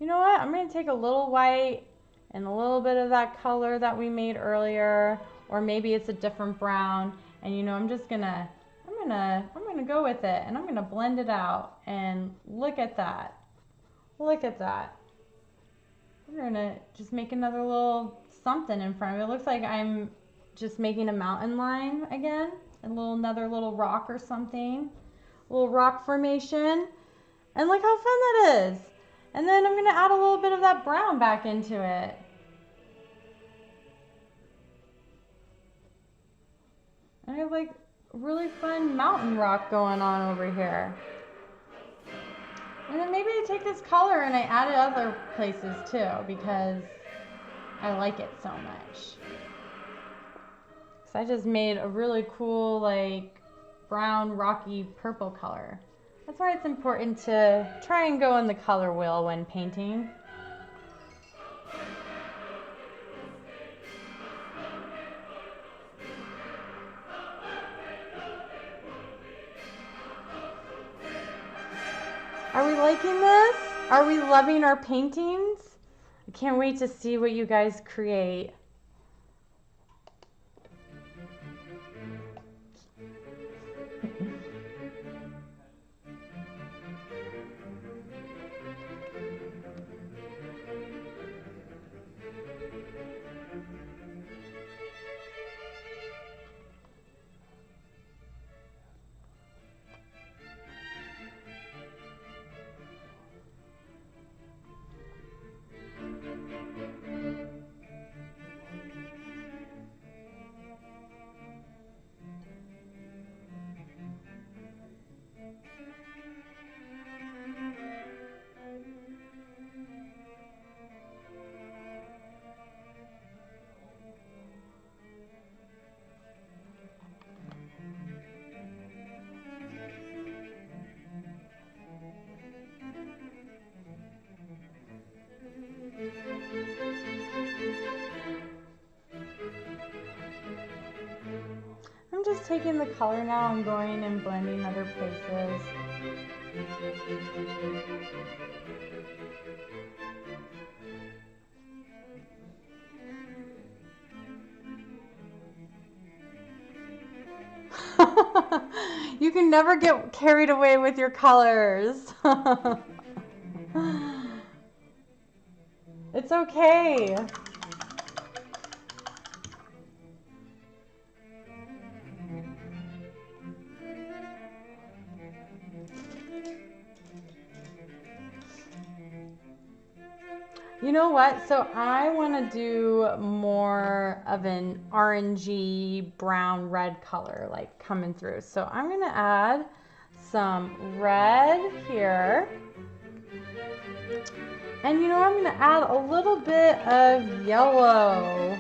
You know what? I'm going to take a little white and a little bit of that color that we made earlier, or maybe it's a different brown. And you know, I'm gonna go with it and I'm gonna blend it out. And look at that. Look at that. We're gonna just make another little something in front of it. It looks like I'm just making a mountain line again. Another little rock or something. A little rock formation. And look how fun that is. And then I'm gonna add a little bit of that brown back into it. And I have like a really fun mountain rock going on over here. And then maybe I take this color and I add it other places too because I like it so much. So I just made a really cool like brown rocky purple color. That's why it's important to try and go in the color wheel when painting. Are we liking this? Are we loving our paintings? I can't wait to see what you guys create. just taking the color now and going and blending other places. You can never get carried away with your colors. It's okay. You know what? So I want to do more of an orangey, brown, red color like coming through. So I'm going to add some red here. And you know, I'm going to add a little bit of yellow.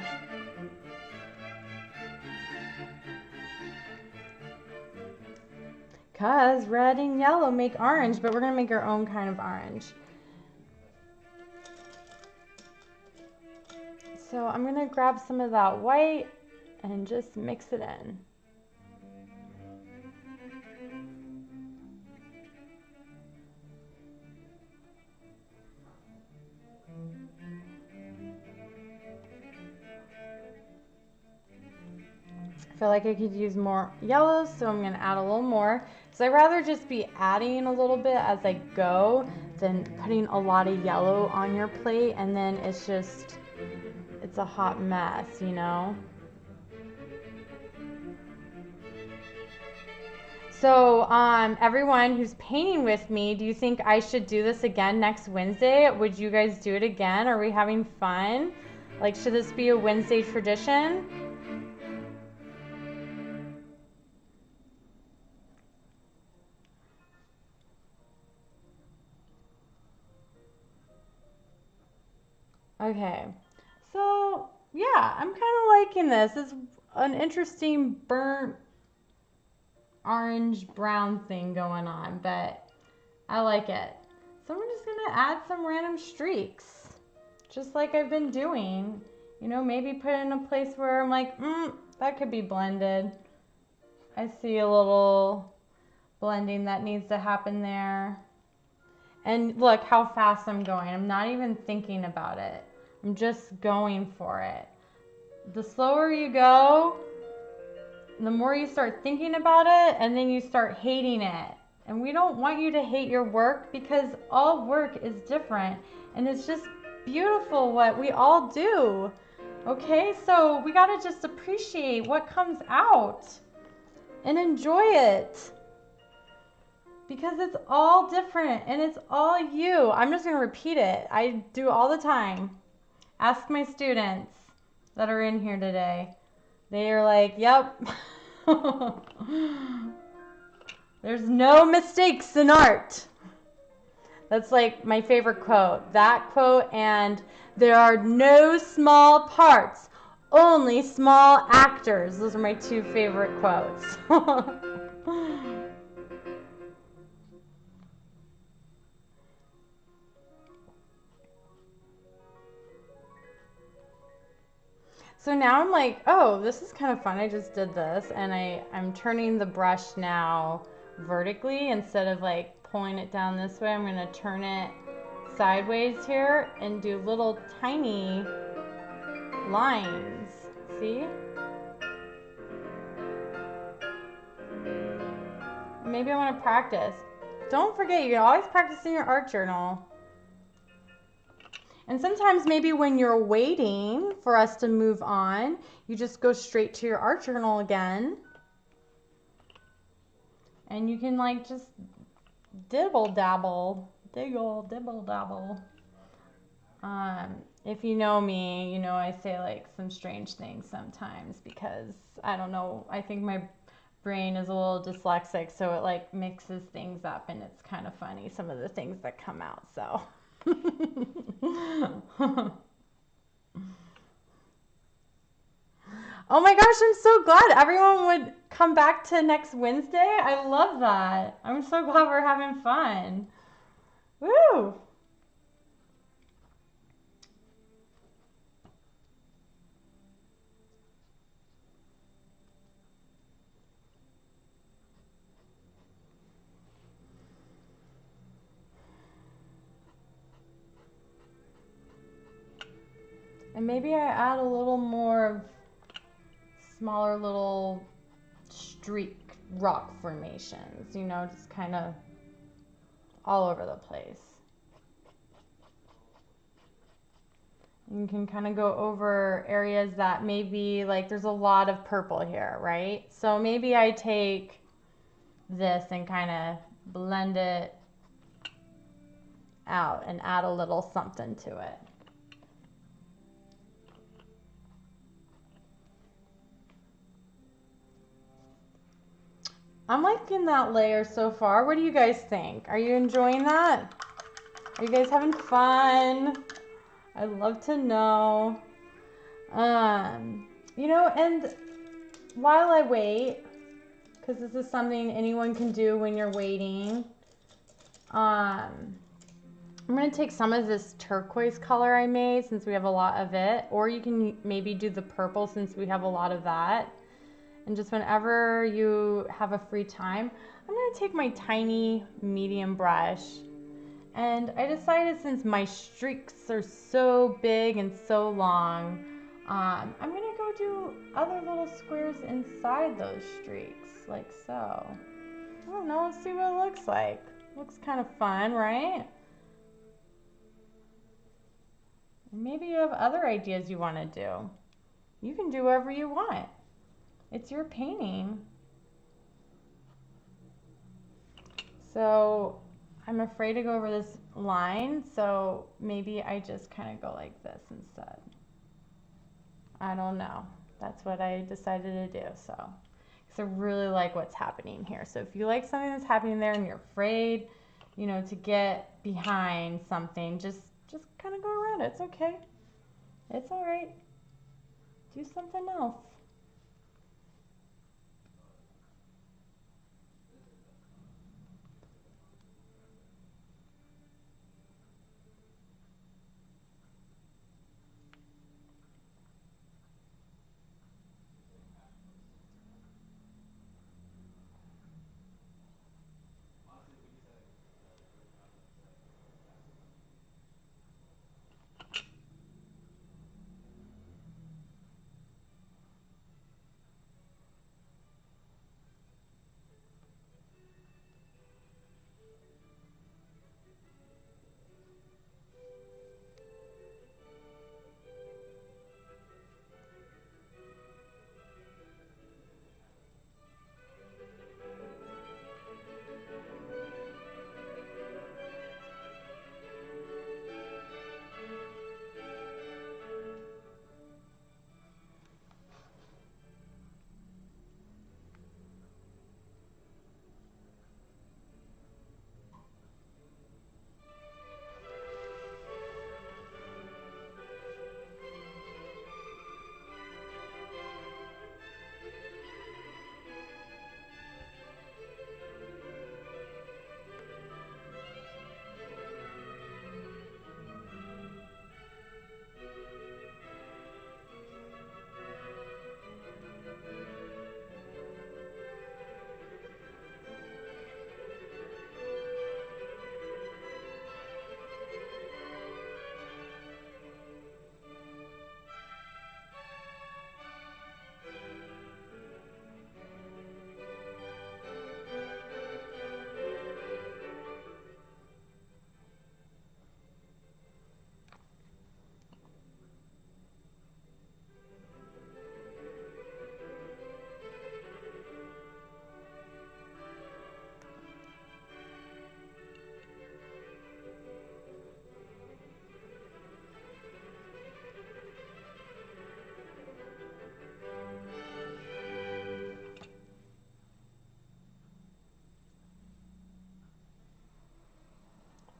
Because red and yellow make orange, but we're going to make our own kind of orange. So I'm going to grab some of that white and just mix it in. I feel like I could use more yellow, so I'm going to add a little more. So I'd rather just be adding a little bit as I go than putting a lot of yellow on your plate, and then it's just, it's a hot mess, you know? So everyone who's painting with me, do you think I should do this again next Wednesday? Would you guys do it again? Are we having fun? Like, should this be a Wednesday tradition? Okay, so yeah, I'm kind of liking this. It's an interesting burnt orange brown thing going on, but I like it. So we're just gonna add some random streaks, just like I've been doing. You know, maybe put it in a place where I'm like, that could be blended. I see a little blending that needs to happen there. And look how fast I'm going. I'm not even thinking about it. I'm just going for it. The slower you go, the more you start thinking about it, and then you start hating it. And we don't want you to hate your work, because all work is different. And it's just beautiful what we all do. Okay, so we gotta just appreciate what comes out and enjoy it. Because it's all different and it's all you. I'm just gonna repeat it. I do all the time. Ask my students that are in here today. They are like, yep. There's no mistakes in art. That's like my favorite quote. That quote and there are no small parts, only small actors. Those are my two favorite quotes. So now I'm like, oh, this is kind of fun. I just did this, and I'm turning the brush now vertically instead of like pulling it down this way. I'm going to turn it sideways here and do little tiny lines. See? Maybe I want to practice. Don't forget, you can always practice in your art journal. And sometimes maybe when you're waiting for us to move on, you just go straight to your art journal again. And you can like just dibble dabble. If you know me, you know I say like some strange things sometimes because I don't know, I think my brain is a little dyslexic, so it like mixes things up and it's kind of funny, some of the things that come out, so. Oh my gosh, I'm so glad everyone would come back to next Wednesday. I love that. I'm so glad we're having fun. Woo! And maybe I add a little more of smaller little streak rock formations, you know, just kind of all over the place. You can kind of go over areas that maybe, like, there's a lot of purple here, right? So maybe I take this and kind of blend it out and add a little something to it. I'm liking that layer so far. What do you guys think? Are you enjoying that? Are you guys having fun? I'd love to know. You know, and while I wait, because this is something anyone can do when you're waiting, I'm going to take some of this turquoise color I made since we have a lot of it, or you can maybe do the purple since we have a lot of that. And just whenever you have a free time, I'm going to take my tiny medium brush. And I decided since my streaks are so big and so long, I'm going to go do other little squares inside those streaks, like so. I don't know, let's see what it looks like. Looks kind of fun, right? Maybe you have other ideas you want to do. You can do whatever you want. It's your painting. So I'm afraid to go over this line, so maybe I just kind of go like this instead. I don't know. That's what I decided to do. So, because I really like what's happening here. So if you like something that's happening there and you're afraid, you know, to get behind something, just kind of go around it. It's okay. It's all right. Do something else.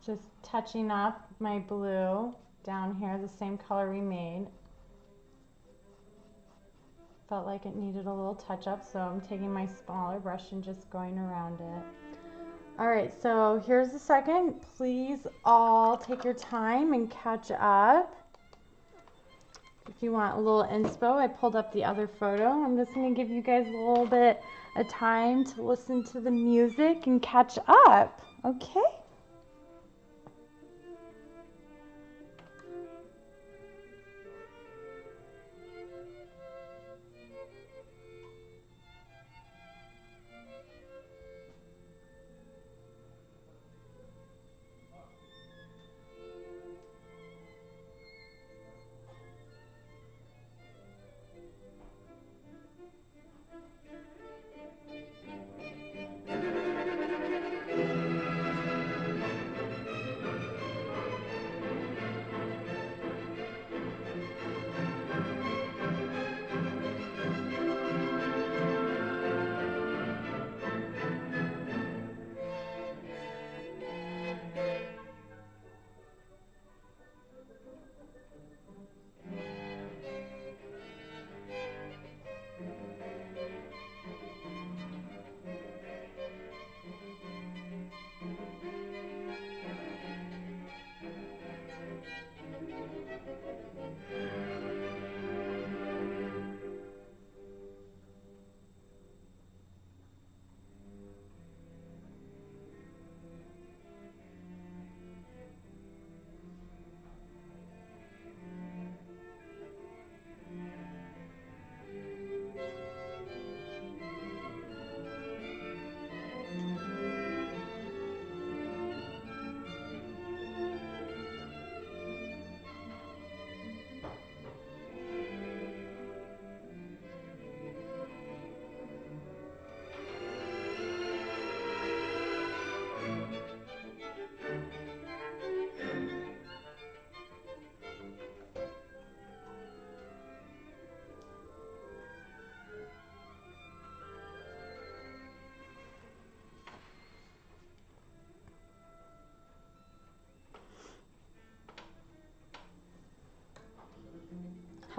Just touching up my blue down here, the same color we made. Felt like it needed a little touch up, so I'm taking my smaller brush and just going around it. All right, so here's the second. Please all take your time and catch up. If you want a little inspo, I pulled up the other photo. I'm just gonna give you guys a little bit of time to listen to the music and catch up, okay?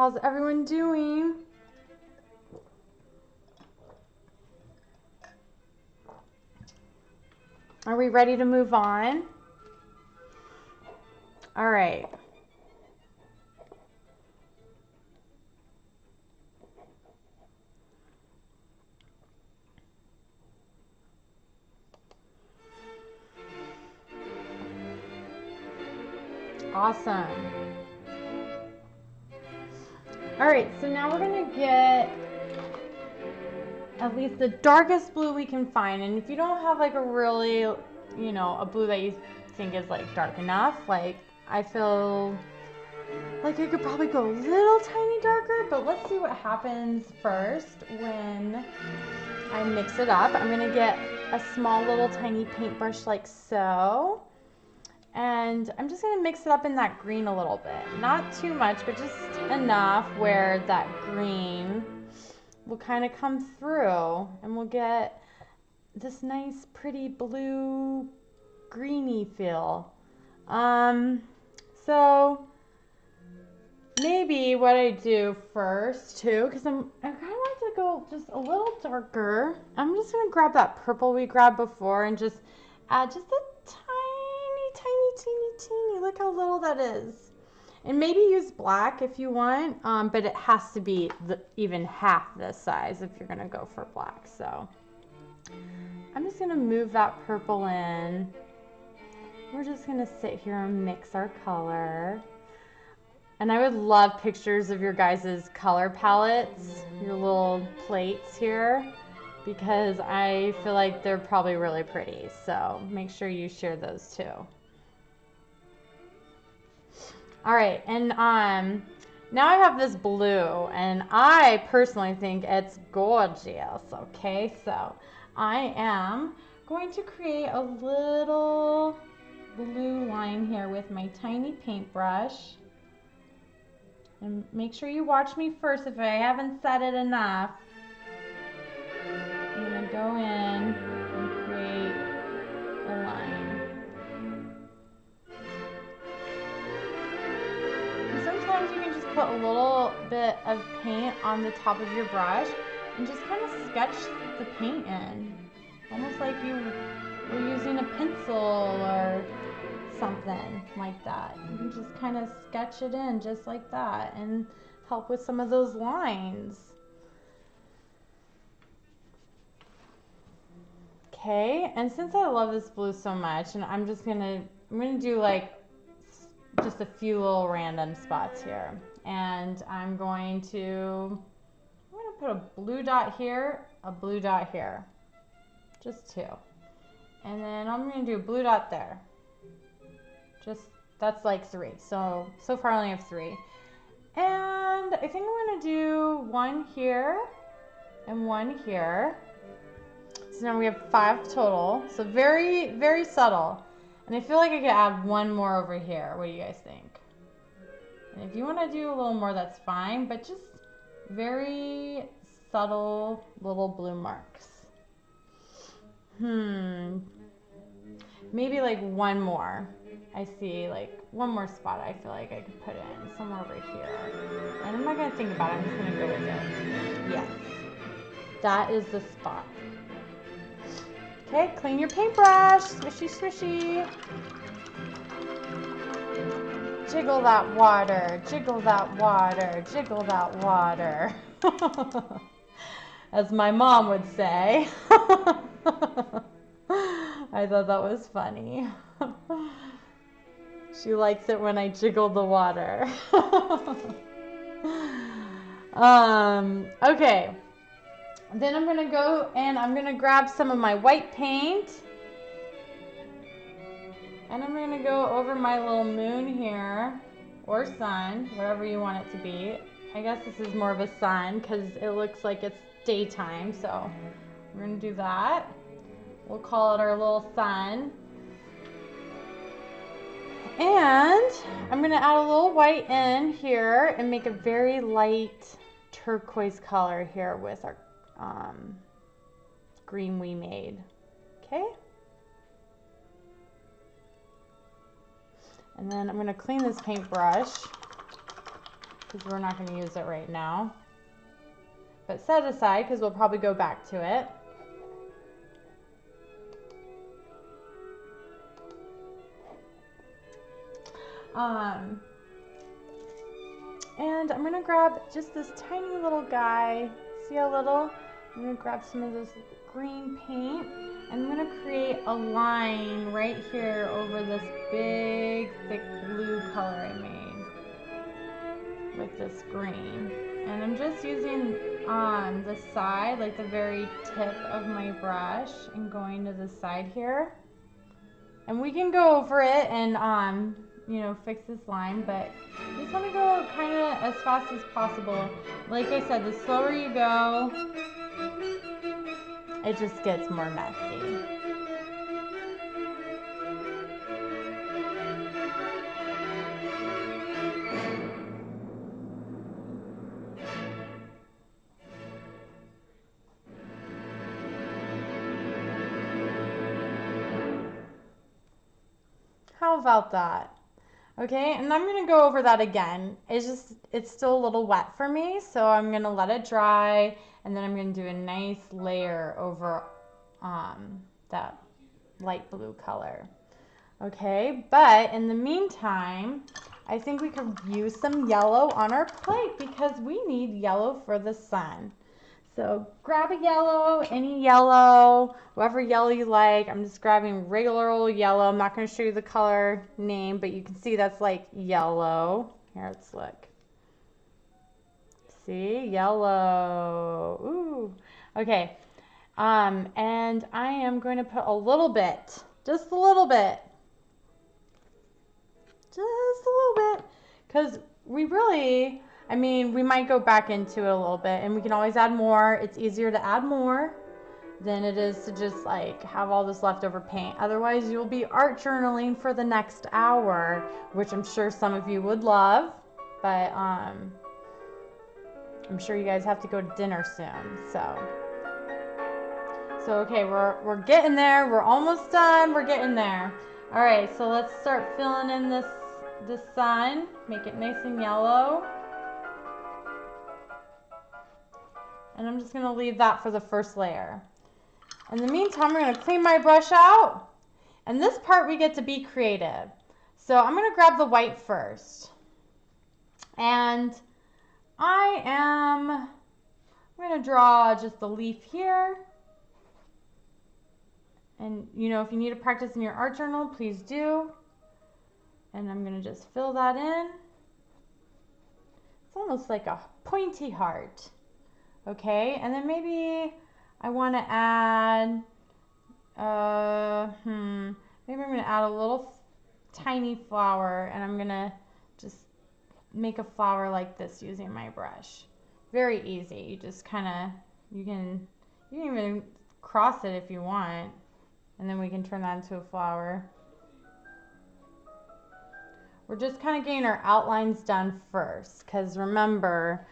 How's everyone doing? Are we ready to move on? All right. Awesome. All right, so now we're gonna get at least the darkest blue we can find. And if you don't have like a really, you know, a blue that you think is like dark enough, like I feel like I could probably go a little tiny darker, but let's see what happens first when I mix it up. I'm gonna get a small little tiny paintbrush like so. And I'm just gonna mix it up in that green a little bit. Not too much, but just enough where that green will kind of come through and we'll get this nice pretty blue greeny feel. So maybe what I do first too, because I kind of want to go just a little darker. I'm just gonna grab that purple we grabbed before and just add just a teeny. Look how little that is. And maybe use black if you want, but it has to be even half this size if you're gonna go for black. So I'm just gonna move that purple in. We're just gonna sit here and mix our color. And I would love pictures of your guys' color palettes, your little plates here, because I feel like they're probably really pretty. So make sure you share those too. All right, and now I have this blue, and I personally think it's gorgeous, okay? So I am going to create a little blue line here with my tiny paintbrush. And make sure you watch me first if I haven't set it enough. I'm gonna go in and create a line. And sometimes you can just put a little bit of paint on the top of your brush and just kind of sketch the paint in. Almost like you were using a pencil or something like that. You can just kind of sketch it in just like that and help with some of those lines. Okay, and since I love this blue so much, and I'm gonna do like just a few little random spots here. And I'm gonna put a blue dot here, a blue dot here. Just two. And then I'm gonna do a blue dot there. That's like three. So far I only have three. And I think I'm gonna do one here and one here. So now we have 5 total. So very, very subtle. And I feel like I could add one more over here. What do you guys think? And if you want to do a little more, that's fine. But just very subtle little blue marks. Maybe like one more. I see like one more spot I feel like I could put in somewhere over here. And I'm not going to think about it. I'm just going to go with it. Yes. That is the spot. Okay, clean your paintbrush. Swishy, swishy. Jiggle that water. Jiggle that water. Jiggle that water. As my mom would say. I thought that was funny. She likes it when I jiggle the water. Okay. Then I'm gonna go and I'm gonna grab some of my white paint. And I'm gonna go over my little moon here, or sun, whatever you want it to be. I guess this is more of a sun because it looks like it's daytime, so we're gonna do that. We'll call it our little sun. And I'm gonna add a little white in here and make a very light turquoise color here with our green we made. Okay. And then I'm gonna clean this paintbrush. because we're not going to use it right now. But set aside because we'll probably go back to it. And I'm going to grab just this tiny little guy. See how little? I'm going to grab some of this green paint. And I'm going to create a line right here over this big, thick blue color I made with this green. And I'm just using the side, like the very tip of my brush, and going to the side here. And we can go over it and you know, fix this line, but you just want to go kind of as fast as possible. Like I said, the slower you go, it just gets more messy. How about that? Okay, and I'm gonna go over that again. It's still a little wet for me, so I'm gonna let it dry, and then I'm gonna do a nice layer over that light blue color. Okay, but in the meantime, I think we could use some yellow on our plate because we need yellow for the sun. So grab a yellow, any yellow, whatever yellow you like. I'm just grabbing regular old yellow. I'm not going to show you the color name, but you can see that's like yellow. Here, let's look. See, yellow. Ooh. Okay. And I am going to put a little bit, just a little bit, because we really, I mean, we might go back into it a little bit, and we can always add more. It's easier to add more than it is to just like have all this leftover paint. Otherwise, you'll be art journaling for the next hour, which I'm sure some of you would love, but I'm sure you guys have to go to dinner soon. So okay, we're getting there. We're almost done. We're getting there. All right, so let's start filling in the sun. Make it nice and yellow. And I'm just going to leave that for the first layer. In the meantime, I'm going to clean my brush out. And this part we get to be creative. So I'm going to grab the white first. And I'm going to draw just a leaf here. And you know, if you need to practice in your art journal, please do. And I'm going to just fill that in. It's almost like a pointy heart. Okay, and then maybe I want to add, maybe I'm going to add a little tiny flower, and I'm going to just make a flower like this using my brush. Very easy. You just kind of, you can even cross it if you want, and then we can turn that into a flower. We're just kind of getting our outlines done first, because remember,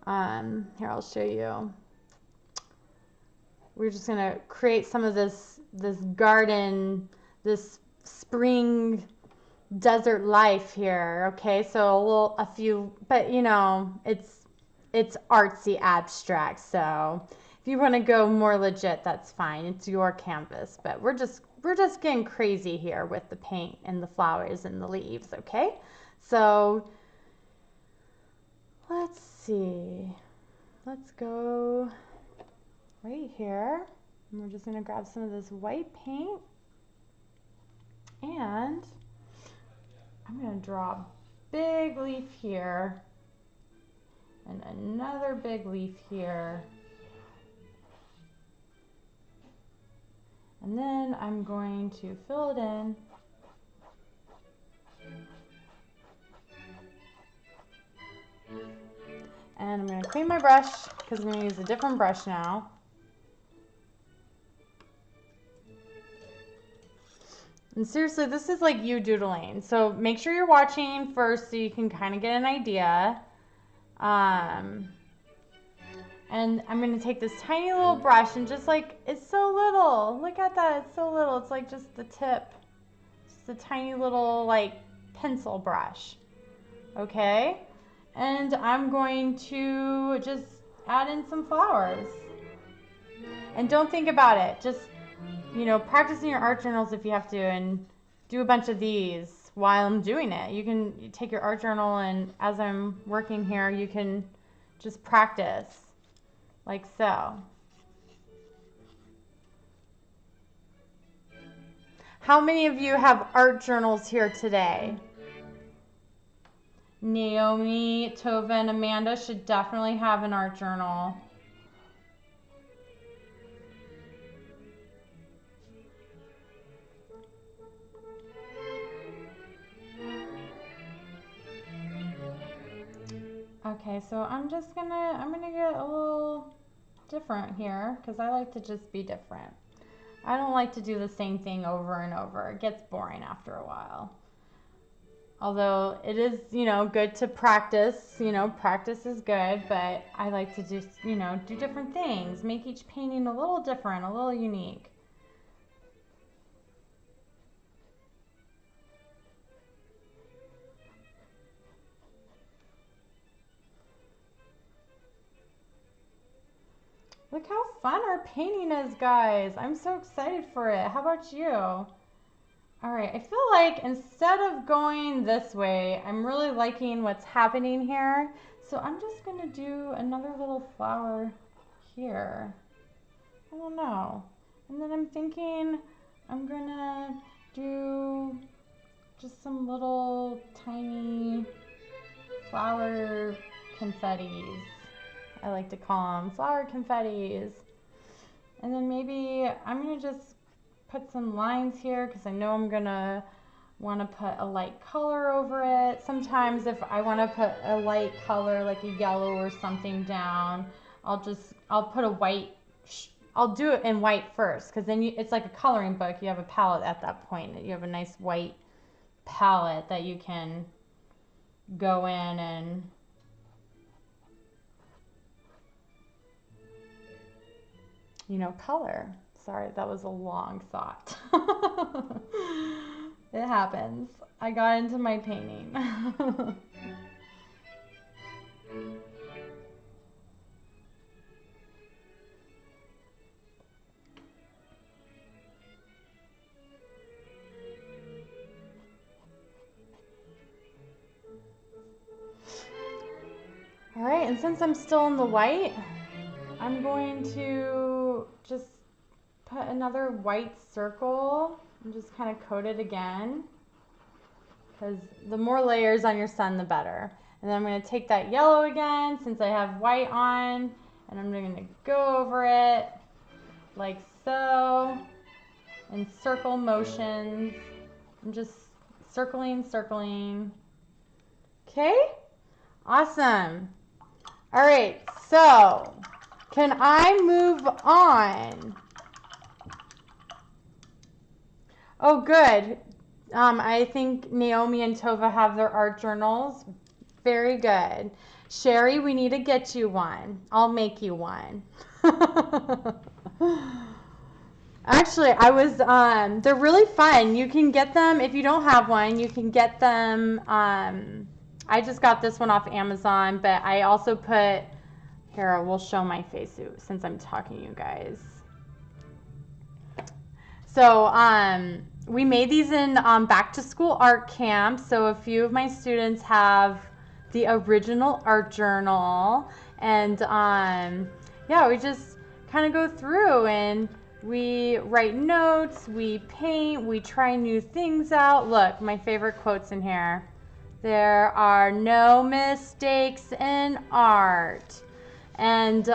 here, I'll show you. We're just going to create some of this garden, this spring desert life here. Okay, so a few, but you know, it's artsy abstract. So if you want to go more legit, that's fine. It's your canvas, but we're just getting crazy here with the paint and the flowers and the leaves. Okay, so let's see. Let's go right here. And we're just going to grab some of this white paint. And I'm going to draw a big leaf here. And another big leaf here. And then I'm going to fill it in. And I'm going to clean my brush because I'm going to use a different brush now. And seriously, this is like you doodling. So make sure you're watching first so you can kind of get an idea. And I'm going to take this tiny little brush and just like, it's so little. Look at that. It's so little. It's like just the tip. Just a tiny little like pencil brush. Okay? And I'm going to just add in some flowers. And don't think about it. Just, you know, practice in your art journals if you have to, and do a bunch of these while I'm doing it. You can take your art journal, and as I'm working here, you can just practice like so. How many of you have art journals here today? Naomi, Tova, and Amanda should definitely have an art journal. Okay, so I'm gonna get a little different here because I like to just be different. I don't like to do the same thing over and over. It gets boring after a while. Although it is, you know, good to practice, you know, practice is good, but I like to just, you know, do different things, make each painting a little different, a little unique. Look how fun our painting is, guys. I'm so excited for it. How about you? All right, I feel like instead of going this way, I'm really liking what's happening here. So I'm just gonna do another little flower here. I don't know. And then I'm thinking I'm gonna do just some little tiny flower confettis. I like to call them flower confettis. And then maybe I'm gonna just put some lines here because I know I'm gonna want to put a light color over it. Sometimes if I want to put a light color like a yellow or something down, I'll put a white, I'll do it in white first because then it's like a coloring book. You have a palette at that point. You have a nice white palette that you can go in and color. Sorry, that was a long thought. It happens. I got into my painting. All right, and since I'm still in the white, I'm going to just put another white circle and just kind of coat it again, because the more layers on your sun, the better. And then I'm going to take that yellow again since I have white on, and I'm going to go over it like so in circle motions. I'm just circling. Okay, awesome. All right, so can I move on? Oh, good. I think Naomi and Tova have their art journals. Very good. Sherry, we need to get you one. I'll make you one. Actually, they're really fun. You can get them, if you don't have one, you can get them, I just got this one off Amazon, but I also put, here, we'll show my face since I'm talking to you guys. So we made these in back to school art camp. So a few of my students have the original art journal, and yeah, we just kind of go through and we write notes, we paint, we try new things out. Look, my favorite quotes in here. There are no mistakes in art. And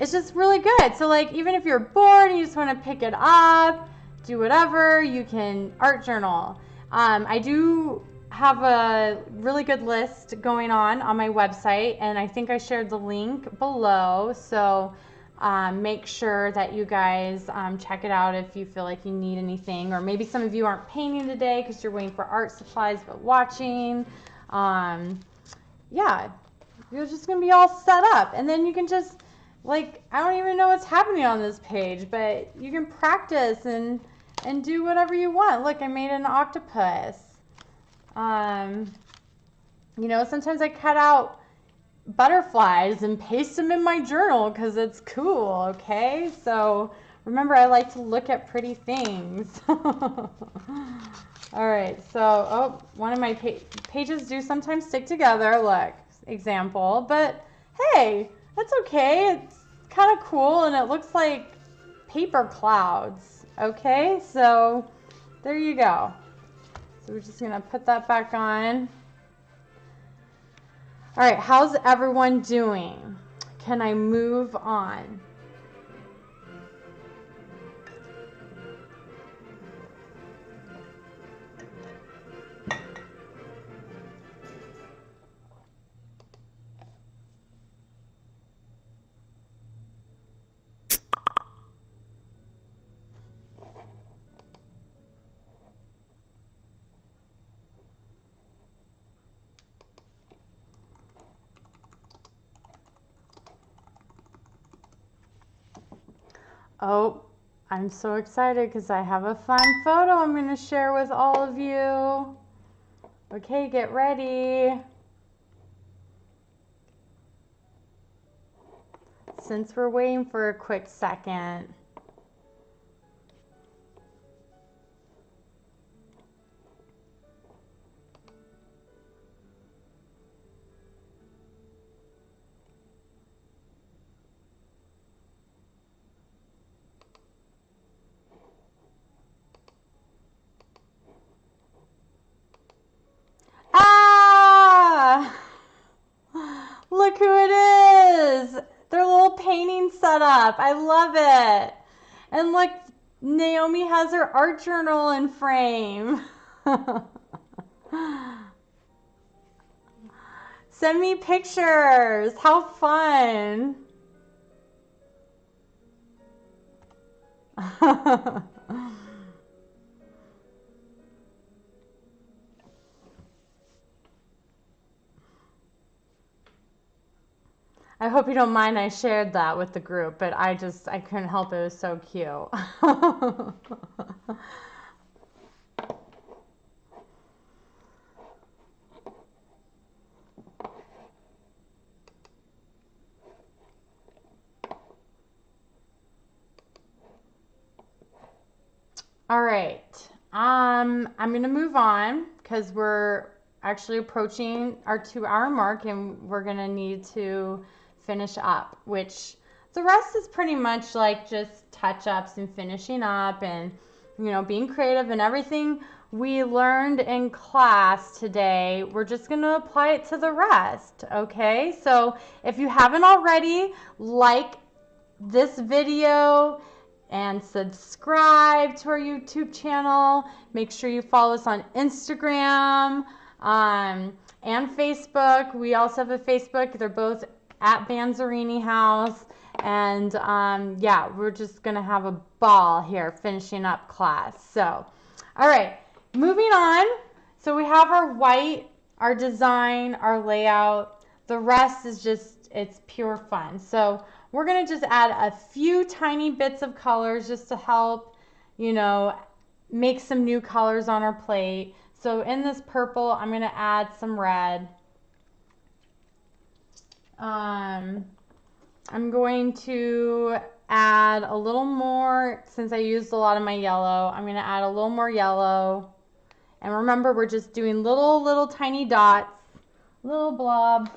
it's just really good. So like, even if you're bored and you just want to pick it up, do whatever, you can art journal. I do have a really good list going on my website, and I think I shared the link below. So make sure that you guys check it out if you feel like you need anything, or maybe some of you aren't painting today because you're waiting for art supplies but watching. Yeah, you're just gonna be all set up, and then you can just, like, I don't even know what's happening on this page, but you can practice and do whatever you want. Look, I made an octopus. You know, sometimes I cut out butterflies and paste them in my journal because it's cool, okay? So remember, I like to look at pretty things. All right, so, oh, one of my pages do sometimes stick together, look, example, but hey, that's okay. It's kind of cool and it looks like paper clouds, okay? So there you go. So we're just gonna put that back on. All right, how's everyone doing? Can I move on? Oh, I'm so excited because I have a fun photo I'm going to share with all of you. Okay, get ready. Since we're waiting for a quick second. Ah! Look who it is! Their little painting set up. I love it. And look, Naomi has her art journal in frame. Send me pictures. How fun. I hope you don't mind I shared that with the group, but I couldn't help it. It was so cute. All right. I'm going to move on because we're actually approaching our 2-hour mark and we're going to need to finish up, which the rest is pretty much like just touch-ups and finishing up and, you know, being creative and everything we learned in class today. We're just going to apply it to the rest, okay? So if you haven't already, like this video and subscribe to our YouTube channel. Make sure you follow us on Instagram and Facebook. We also have a Facebook. They're both at Banzerini House. And yeah, we're just going to have a ball here finishing up class. So, all right, moving on. So we have our white, our design, our layout. The rest is just, it's pure fun. So we're going to just add a few tiny bits of colors just to help, you know, make some new colors on our plate. So in this purple, I'm going to add some red. I'm going to add a little more, since I used a lot of my yellow, I'm going to add a little more yellow. And remember, we're just doing little tiny dots, little blobs.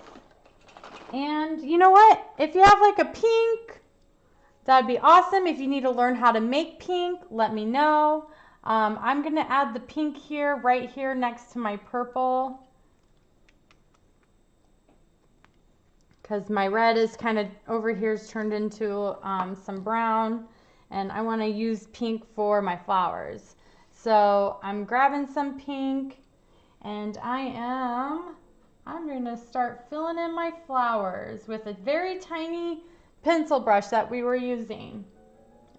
And you know what? If you have like a pink, that'd be awesome. If you need to learn how to make pink, let me know. I'm going to add the pink here, right here next to my purple. Because my red is kind of over here is turned into some brown. And I want to use pink for my flowers. So I'm grabbing some pink. And I'm going to start filling in my flowers with a very tiny pencil brush that we were using.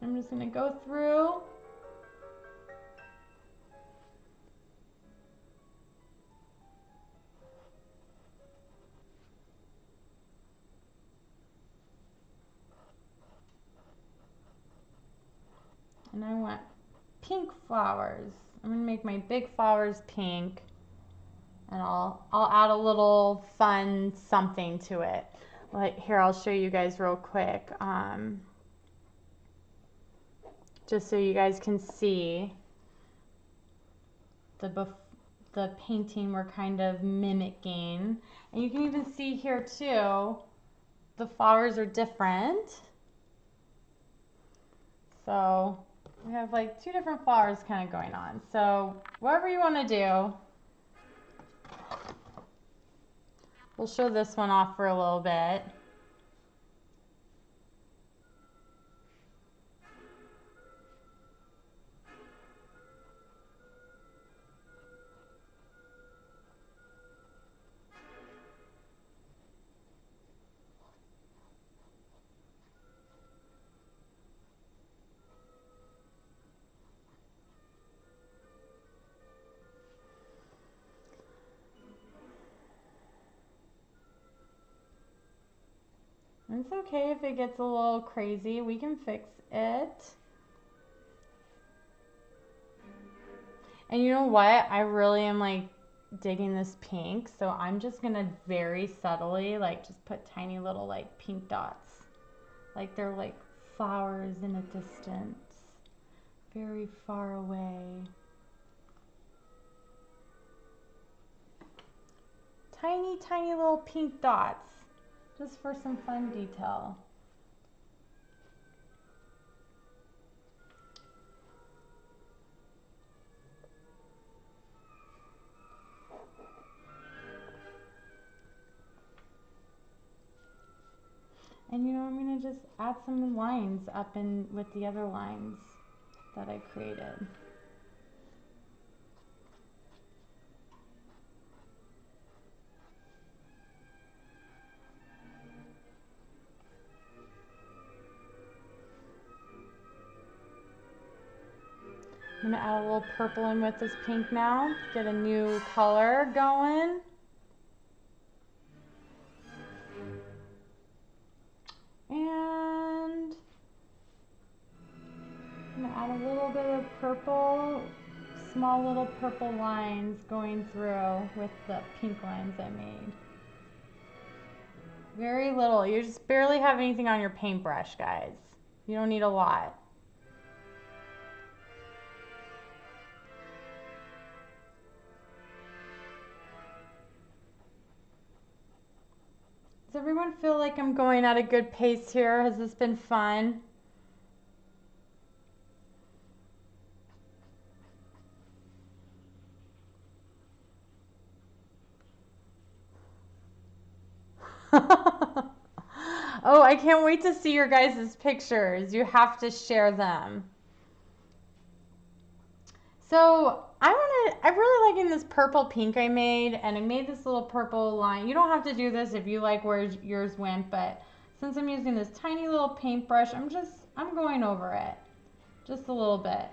I'm just going to go through. And I want pink flowers. I'm going to make my big flowers pink. And I'll add a little fun something to it. Like here, I'll show you guys real quick, just so you guys can see the painting we're kind of mimicking. And you can even see here too, the flowers are different. So we have like two different flowers kind of going on. So whatever you want to do. We'll show this one off for a little bit. It's okay if it gets a little crazy, we can fix it. And you know what? I really am like digging this pink, so I'm just gonna very subtly like just put tiny little like pink dots. Like they're like flowers in a distance, very far away. Tiny, tiny little pink dots. Just for some fun detail. And you know, I'm gonna just add some lines up in with the other lines that I created. I'm gonna add a little purple in with this pink now, get a new color going. And I'm gonna add a little bit of purple, small little purple lines going through with the pink lines I made. Very little, you just barely have anything on your paintbrush, guys. You don't need a lot. Does everyone feel like I'm going at a good pace here? Has this been fun? Oh, I can't wait to see your guys' pictures. You have to share them. So I'm really liking this purple pink I made, and I made this little purple line. You don't have to do this if you like where yours went, but since I'm using this tiny little paintbrush, I'm going over it just a little bit,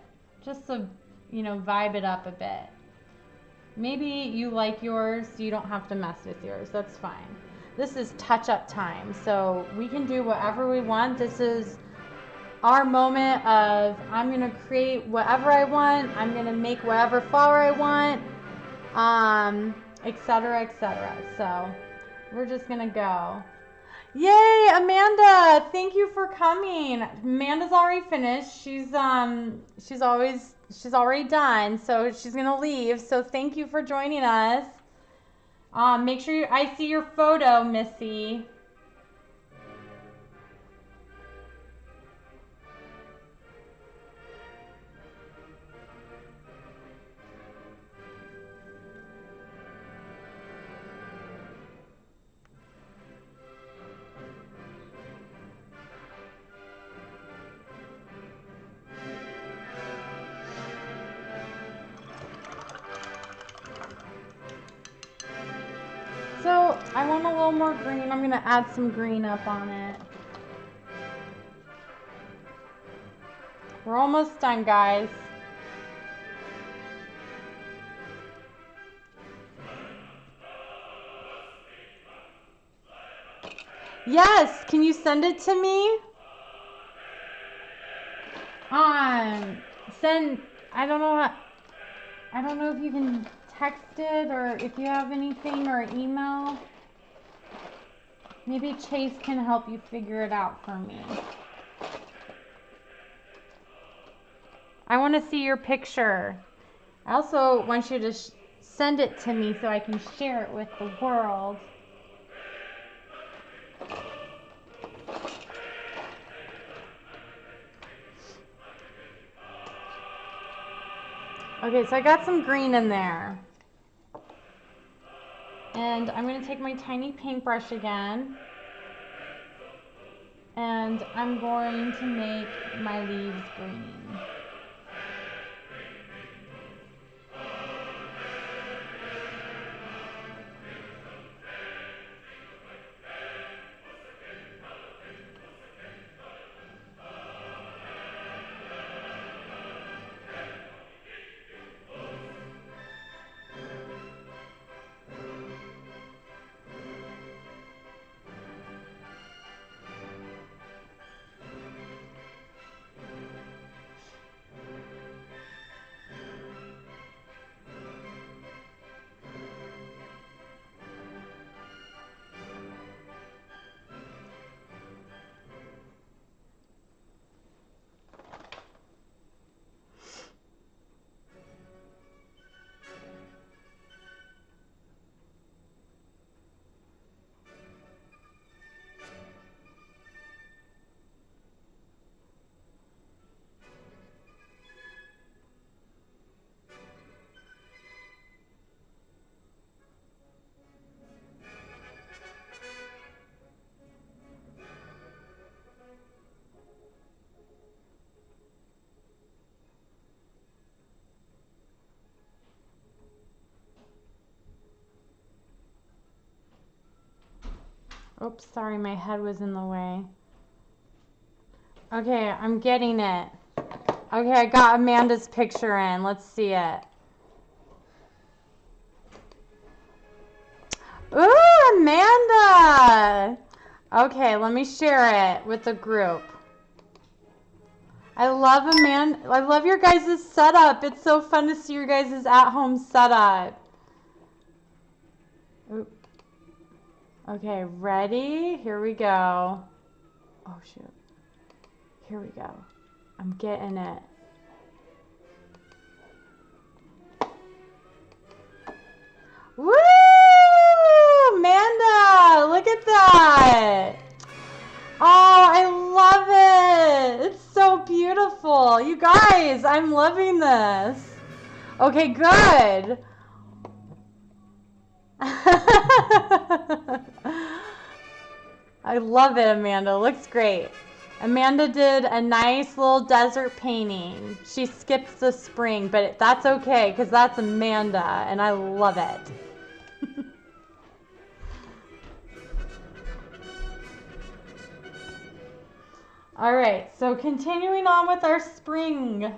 just to, you know, vibe it up a bit. Maybe you like yours, so you don't have to mess with yours. That's fine. This is touch-up time, so we can do whatever we want. This is our moment of I'm gonna create whatever I want, I'm gonna make whatever flower I want, etc., etc. So we're just gonna go. Yay, Amanda! Thank you for coming. Amanda's already finished. She's already done, so she's gonna leave. So thank you for joining us. Make sure I see your photo, Missy. So I want a little more green. I'm gonna add some green up on it. We're almost done, guys. Yes, can you send it to me? Send, I don't know if you can text it, or if you have anything, or email. Maybe Chase can help you figure it out for me. I want to see your picture. I also want you to send it to me so I can share it with the world. Okay, so I got some green in there. And I'm going to take my tiny paintbrush again. And I'm going to make my leaves green. Oops, sorry, my head was in the way. Okay, I'm getting it. Okay, I got Amanda's picture in. Let's see it. Ooh, Amanda! Okay, let me share it with the group. I love Amanda. I love your guys' setup. It's so fun to see your guys' at-home setup. Oop. Okay, ready? Here we go. Oh, shoot. Here we go. I'm getting it. Woo! Amanda! Look at that! Oh, I love it! It's so beautiful. You guys, I'm loving this. Okay, good. I love it, Amanda. Looks great. Amanda did a nice little desert painting. She skipped the spring, but that's okay because that's Amanda, and I love it. All right, so continuing on with our spring.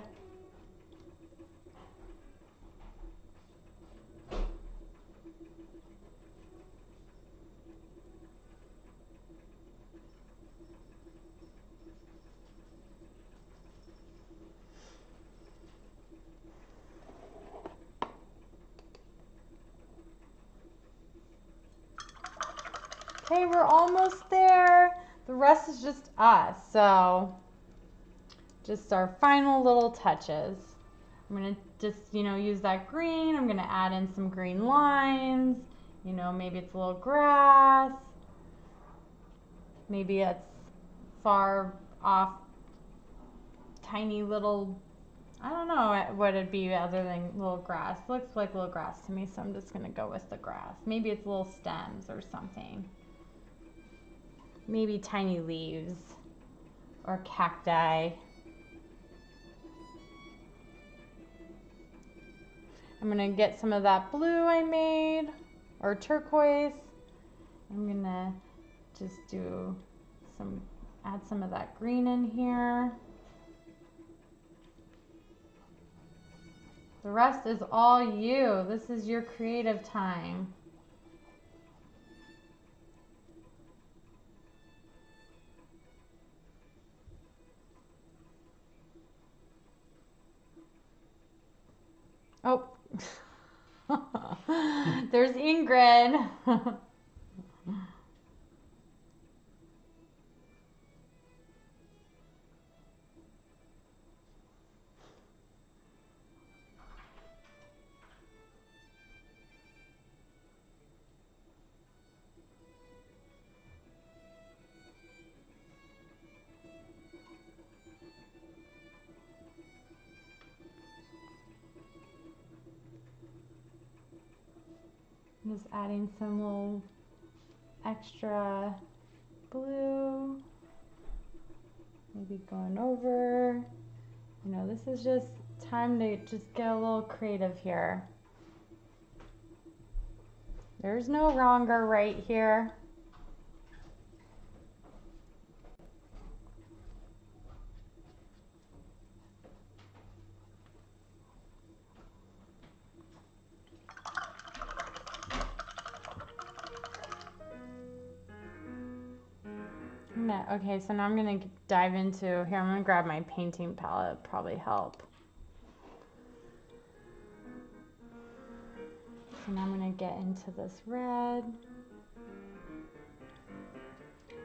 Okay, we're almost there. The rest is just us, so just our final little touches. I'm gonna just, use that green. I'm gonna add in some green lines. Maybe it's a little grass. Maybe it's far off, tiny little, I don't know what it'd be other than little grass. Looks like little grass to me, so I'm just gonna go with the grass. Maybe it's little stems or something. Maybe tiny leaves or cacti. I'm gonna get some of that blue I made, or turquoise. I'm gonna just add some of that green in here. The rest is all you. This is your creative time. Oh. There's Ingrid. I'm just adding some little extra blue, maybe going over. You know, this is just time to just get a little creative here. There's no wrong or right here. Okay, so now I'm gonna dive into, here I'm gonna grab my painting palette, probably help. So now I'm gonna get into this red.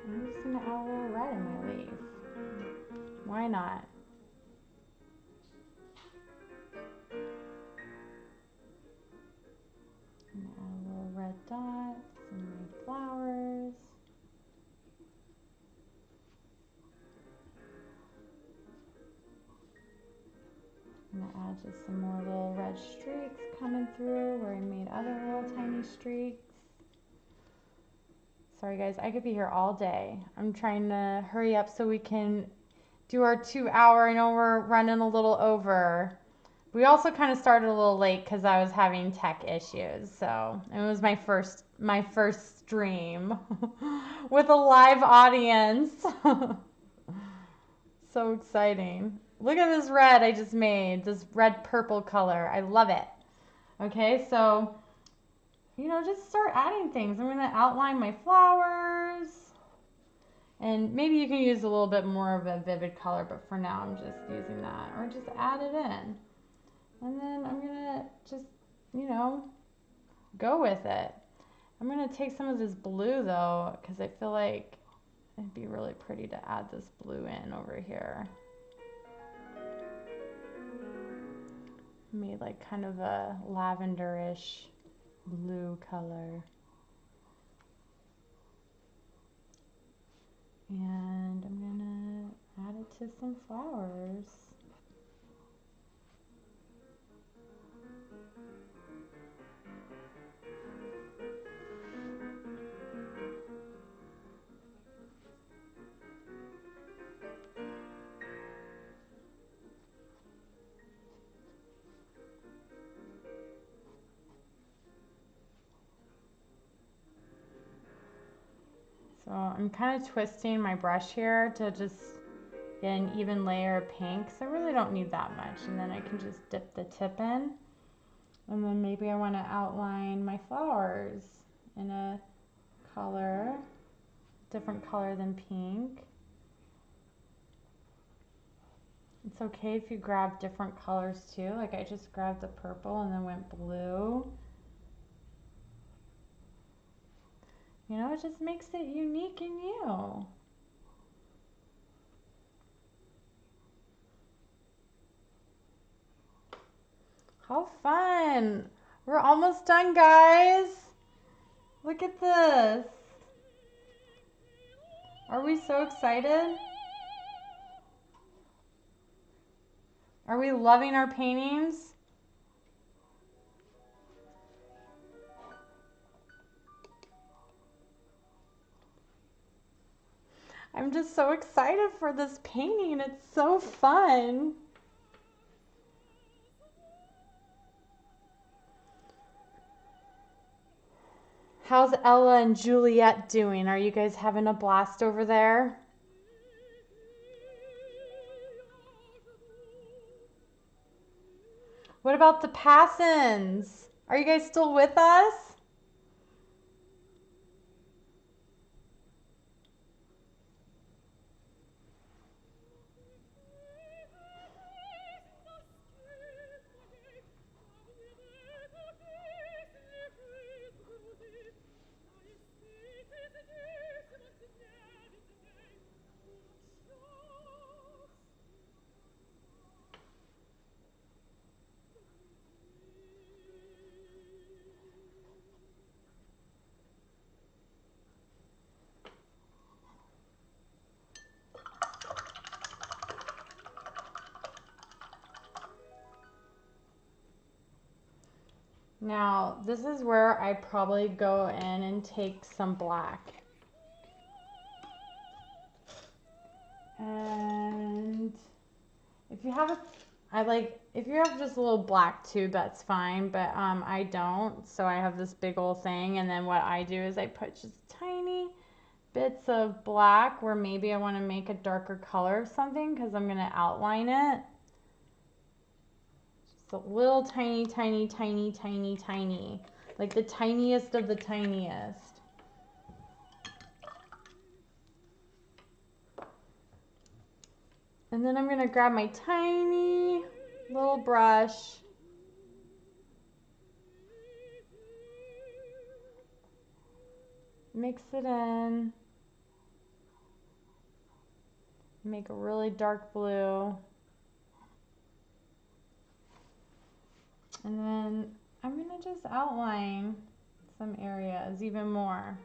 I'm just gonna add a little red in my leaf. Why not? I'm gonna add a little red dots in my flowers. I'm gonna add just some more little red streaks coming through where I made other little tiny streaks. Sorry guys, I could be here all day. I'm trying to hurry up so we can do our 2 hour. I know we're running a little over. We also kind of started a little late because I was having tech issues. So it was my first stream with a live audience. So exciting. Look at this red I just made, this red purple color. I love it. Okay, so, you know, just start adding things. I'm gonna outline my flowers. And maybe you can use a little bit more of a vivid color, but for now I'm just using that. Or just add it in. And then I'm gonna just, you know, go with it. I'm gonna take some of this blue though, because I feel like it'd be really pretty to add this blue in over here. Made like kind of a lavenderish blue color. And I'm gonna add it to some flowers. So I'm kind of twisting my brush here to just get an even layer of pink. So I really don't need that much. And then I can just dip the tip in. And then maybe I want to outline my flowers in a color, different color than pink. It's okay if you grab different colors too. Like I just grabbed the purple and then went blue. You know, it just makes it unique in you. How fun! We're almost done, guys. Look at this. Are we so excited? Are we loving our paintings? I'm just so excited for this painting. It's so fun. How's Ella and Juliet doing? Are you guys having a blast over there? What about the Passons? Are you guys still with us? Now, this is where I probably go in and take some black. And if you have if you have just a little black tube, that's fine, but I don't, so I have this big old thing, and then what I do is I put just tiny bits of black where maybe I want to make a darker color of something because I'm going to outline it. Just a little tiny, tiny, tiny, tiny, tiny, like the tiniest of the tiniest. And then I'm going to grab my tiny little brush. Mix it in. Make a really dark blue. And then I'm going to just outline some areas even more.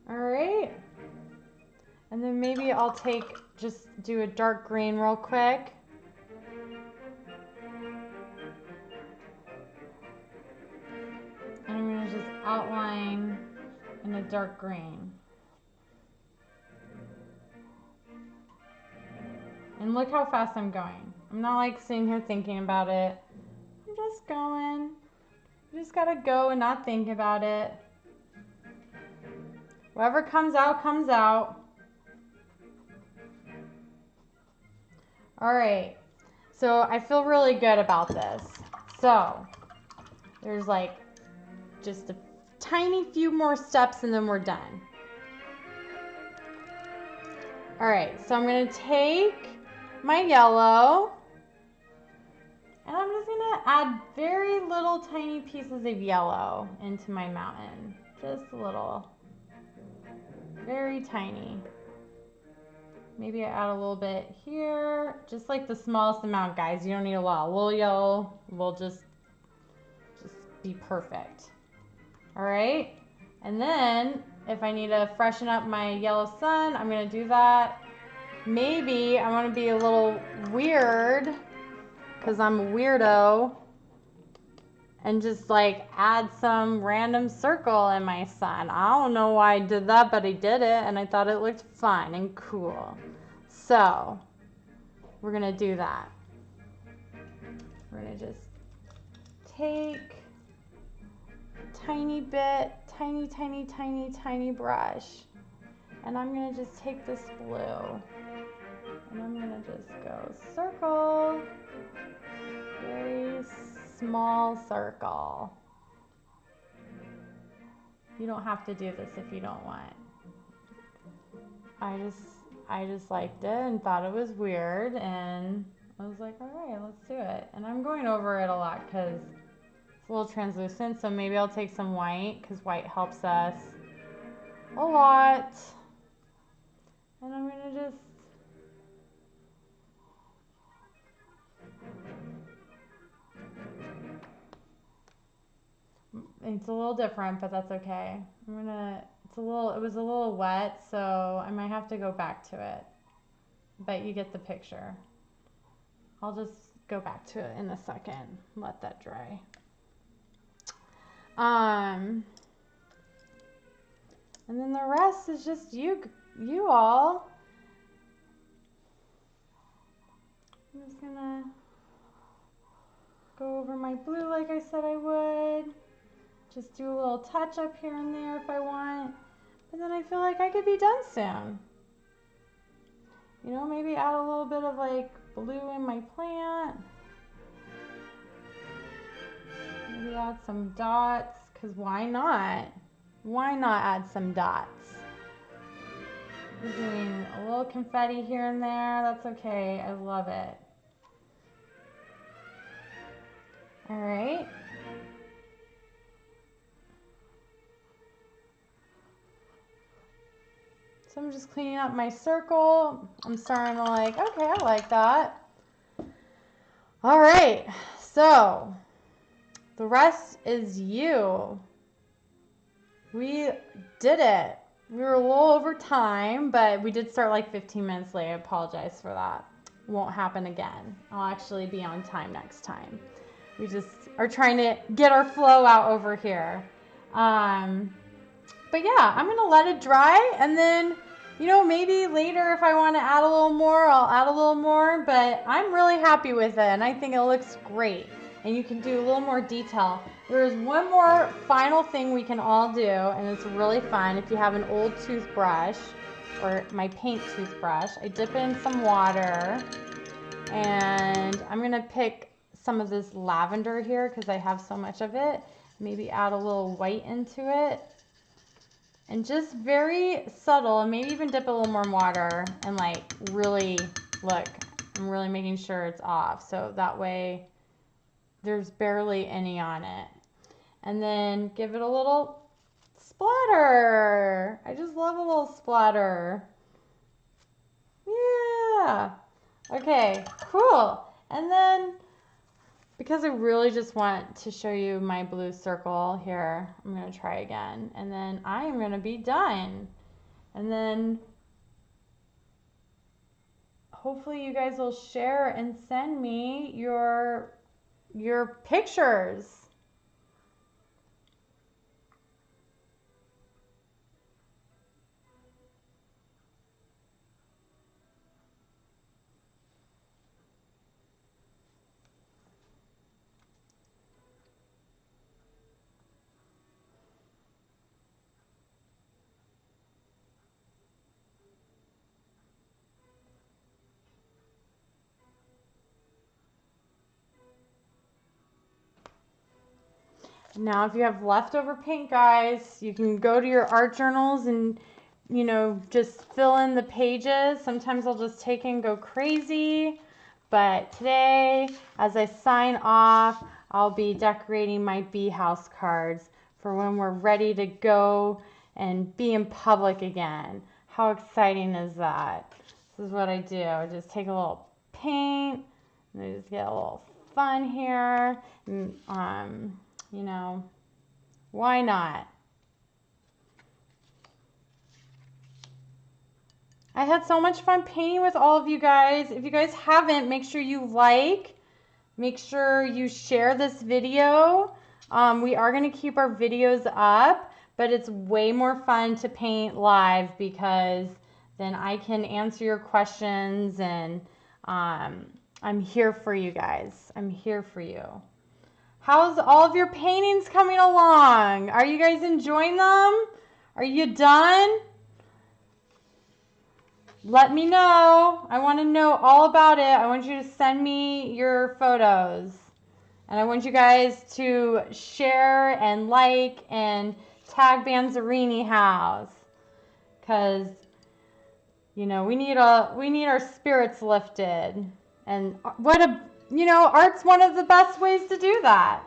All right. And then maybe I'll just do a dark green real quick. And I'm going to just outline in a dark green. And look how fast I'm going. I'm not like sitting here thinking about it. I'm just going. You just gotta go and not think about it. Whatever comes out, comes out. All right, so I feel really good about this. So there's like just a tiny few more steps and then we're done. All right, so I'm gonna take my yellow and I'm just gonna add very little tiny pieces of yellow into my mountain. Just a little, very tiny. Maybe I add a little bit here, just like the smallest amount, guys. You don't need a lot. A little yellow will just be perfect. All right, and then if I need to freshen up my yellow sun, I'm gonna do that. Maybe I want to be a little weird because I'm a weirdo and just like add some random circle in my sun. I don't know why I did that, but I did it and I thought it looked fun and cool. So we're gonna do that. We're gonna just take a tiny bit, tiny, tiny, tiny, tiny brush, and I'm gonna just take this blue and I'm gonna just go circle, very small circle. You don't have to do this if you don't want. I just liked it and thought it was weird and I was like, all right, let's do it. And I'm going over it a lot because it's a little translucent, so maybe I'll take some white because white helps us a lot. And I'm gonna just it's a little different, but that's okay. It was a little wet, so I might have to go back to it. But you get the picture. I'll just go back to it in a second. Let that dry. And then the rest is just you all. I'm just gonna go over my blue like I said I would. Just do a little touch up here and there if I want. But then I feel like I could be done soon. You know, maybe add a little bit of like blue in my plant. Maybe add some dots, because why not? Why not add some dots? We're doing a little confetti here and there. That's okay. I love it. All right. So I'm just cleaning up my circle. I'm starting to like, okay, I like that. All right, so The rest is you. We did it. We were a little over time, but we did start like 15 minutes late. I apologize for that. Won't happen again. I'll actually be on time next time. We just are trying to get our flow out over here. But yeah, I'm gonna let it dry, and then, you know, maybe later if I want to add a little more, I'll add a little more, but I'm really happy with it, and I think it looks great. And you can do a little more detail. There's one more final thing we can all do, and it's really fun. If you have an old toothbrush, or my paint toothbrush, I dip it in some water, and I'm gonna pick some of this lavender here because I have so much of it. Maybe add a little white into it. And just very subtle, and maybe even dip a little more water and like really look, I'm really making sure it's off. So that way there's barely any on it. And then give it a little splatter. I just love a little splatter. Yeah. Okay, cool. And then, because I really just want to show you my blue circle here, I'm going to try again. And then I am going to be done. And then hopefully you guys will share and send me your pictures. Now, if you have leftover paint, guys, you can go to your art journals and, you know, just fill in the pages. Sometimes I'll just take and go crazy. But today, as I sign off, I'll be decorating my bee house cards for when we're ready to go and be in public again. How exciting is that? This is what I do. I just take a little paint, and I just get a little fun here. And, you know, why not? I had so much fun painting with all of you guys. If you guys haven't, make sure you like, make sure you share this video. We are going to keep our videos up, but it's way more fun to paint live because then I can answer your questions, and I'm here for you guys. I'm here for you. How's all of your paintings coming along? Are you guys enjoying them? Are you done? Let me know. I want to know all about it. I want you to send me your photos. And I want you guys to share and like and tag Banzerini House. Because, you know, we need our spirits lifted. And art's one of the best ways to do that.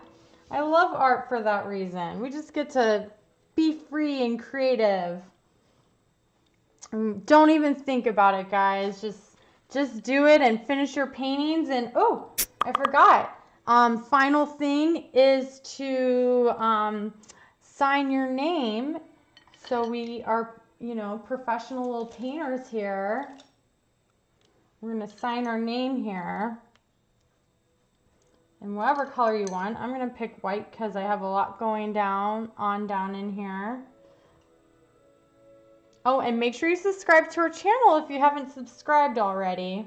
I love art for that reason. We just get to be free and creative. Don't even think about it, guys. Just do it and finish your paintings. And oh, I forgot. Final thing is to sign your name. So we are, professional little painters here. We're going to sign our name here. And whatever color you want. I'm going to pick white because I have a lot going down in here. Oh, and make sure you subscribe to our channel if you haven't subscribed already.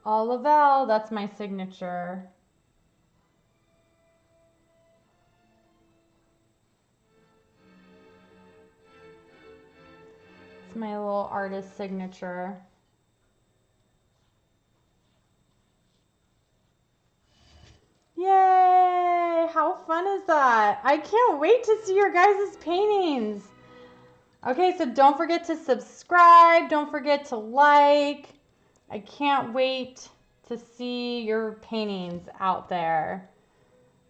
All Lavelle, that's my signature. It's my little artist signature. Yay! How fun is that? I can't wait to see your guys' paintings. Okay, so don't forget to subscribe. Don't forget to like. I can't wait to see your paintings out there.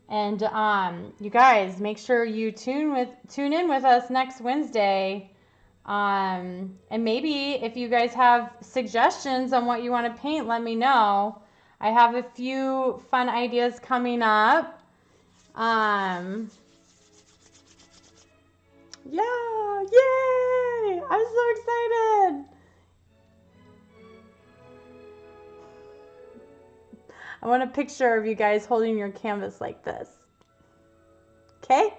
And you guys, make sure you tune in with us next Wednesday. And maybe if you guys have suggestions on what you want to paint, let me know. I have a few fun ideas coming up. Yeah, yay! I'm so excited. I want a picture of you guys holding your canvas like this. Okay?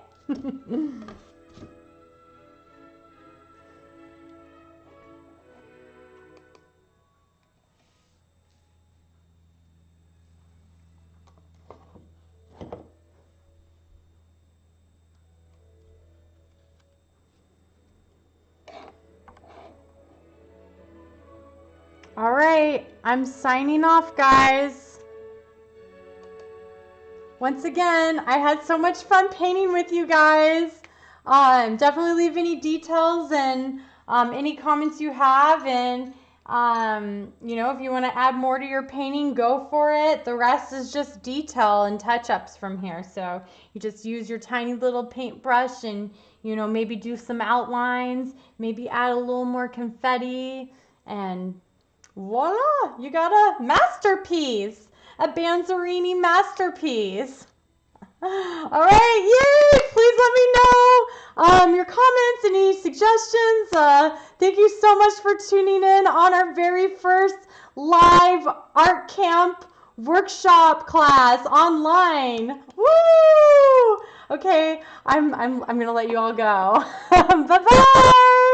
All right, I'm signing off, guys. Once again, I had so much fun painting with you guys. Definitely leave any details and any comments you have. And, you know, if you want to add more to your painting, go for it. The rest is just detail and touch-ups from here. So you just use your tiny little paintbrush and, you know, maybe do some outlines, maybe add a little more confetti, and voila, you got a masterpiece, a Banzerini masterpiece. All right, yay! Please let me know your comments, any suggestions. Thank you so much for tuning in on our very first live art camp workshop class online. Woo! Okay, I'm gonna let you all go. Bye bye.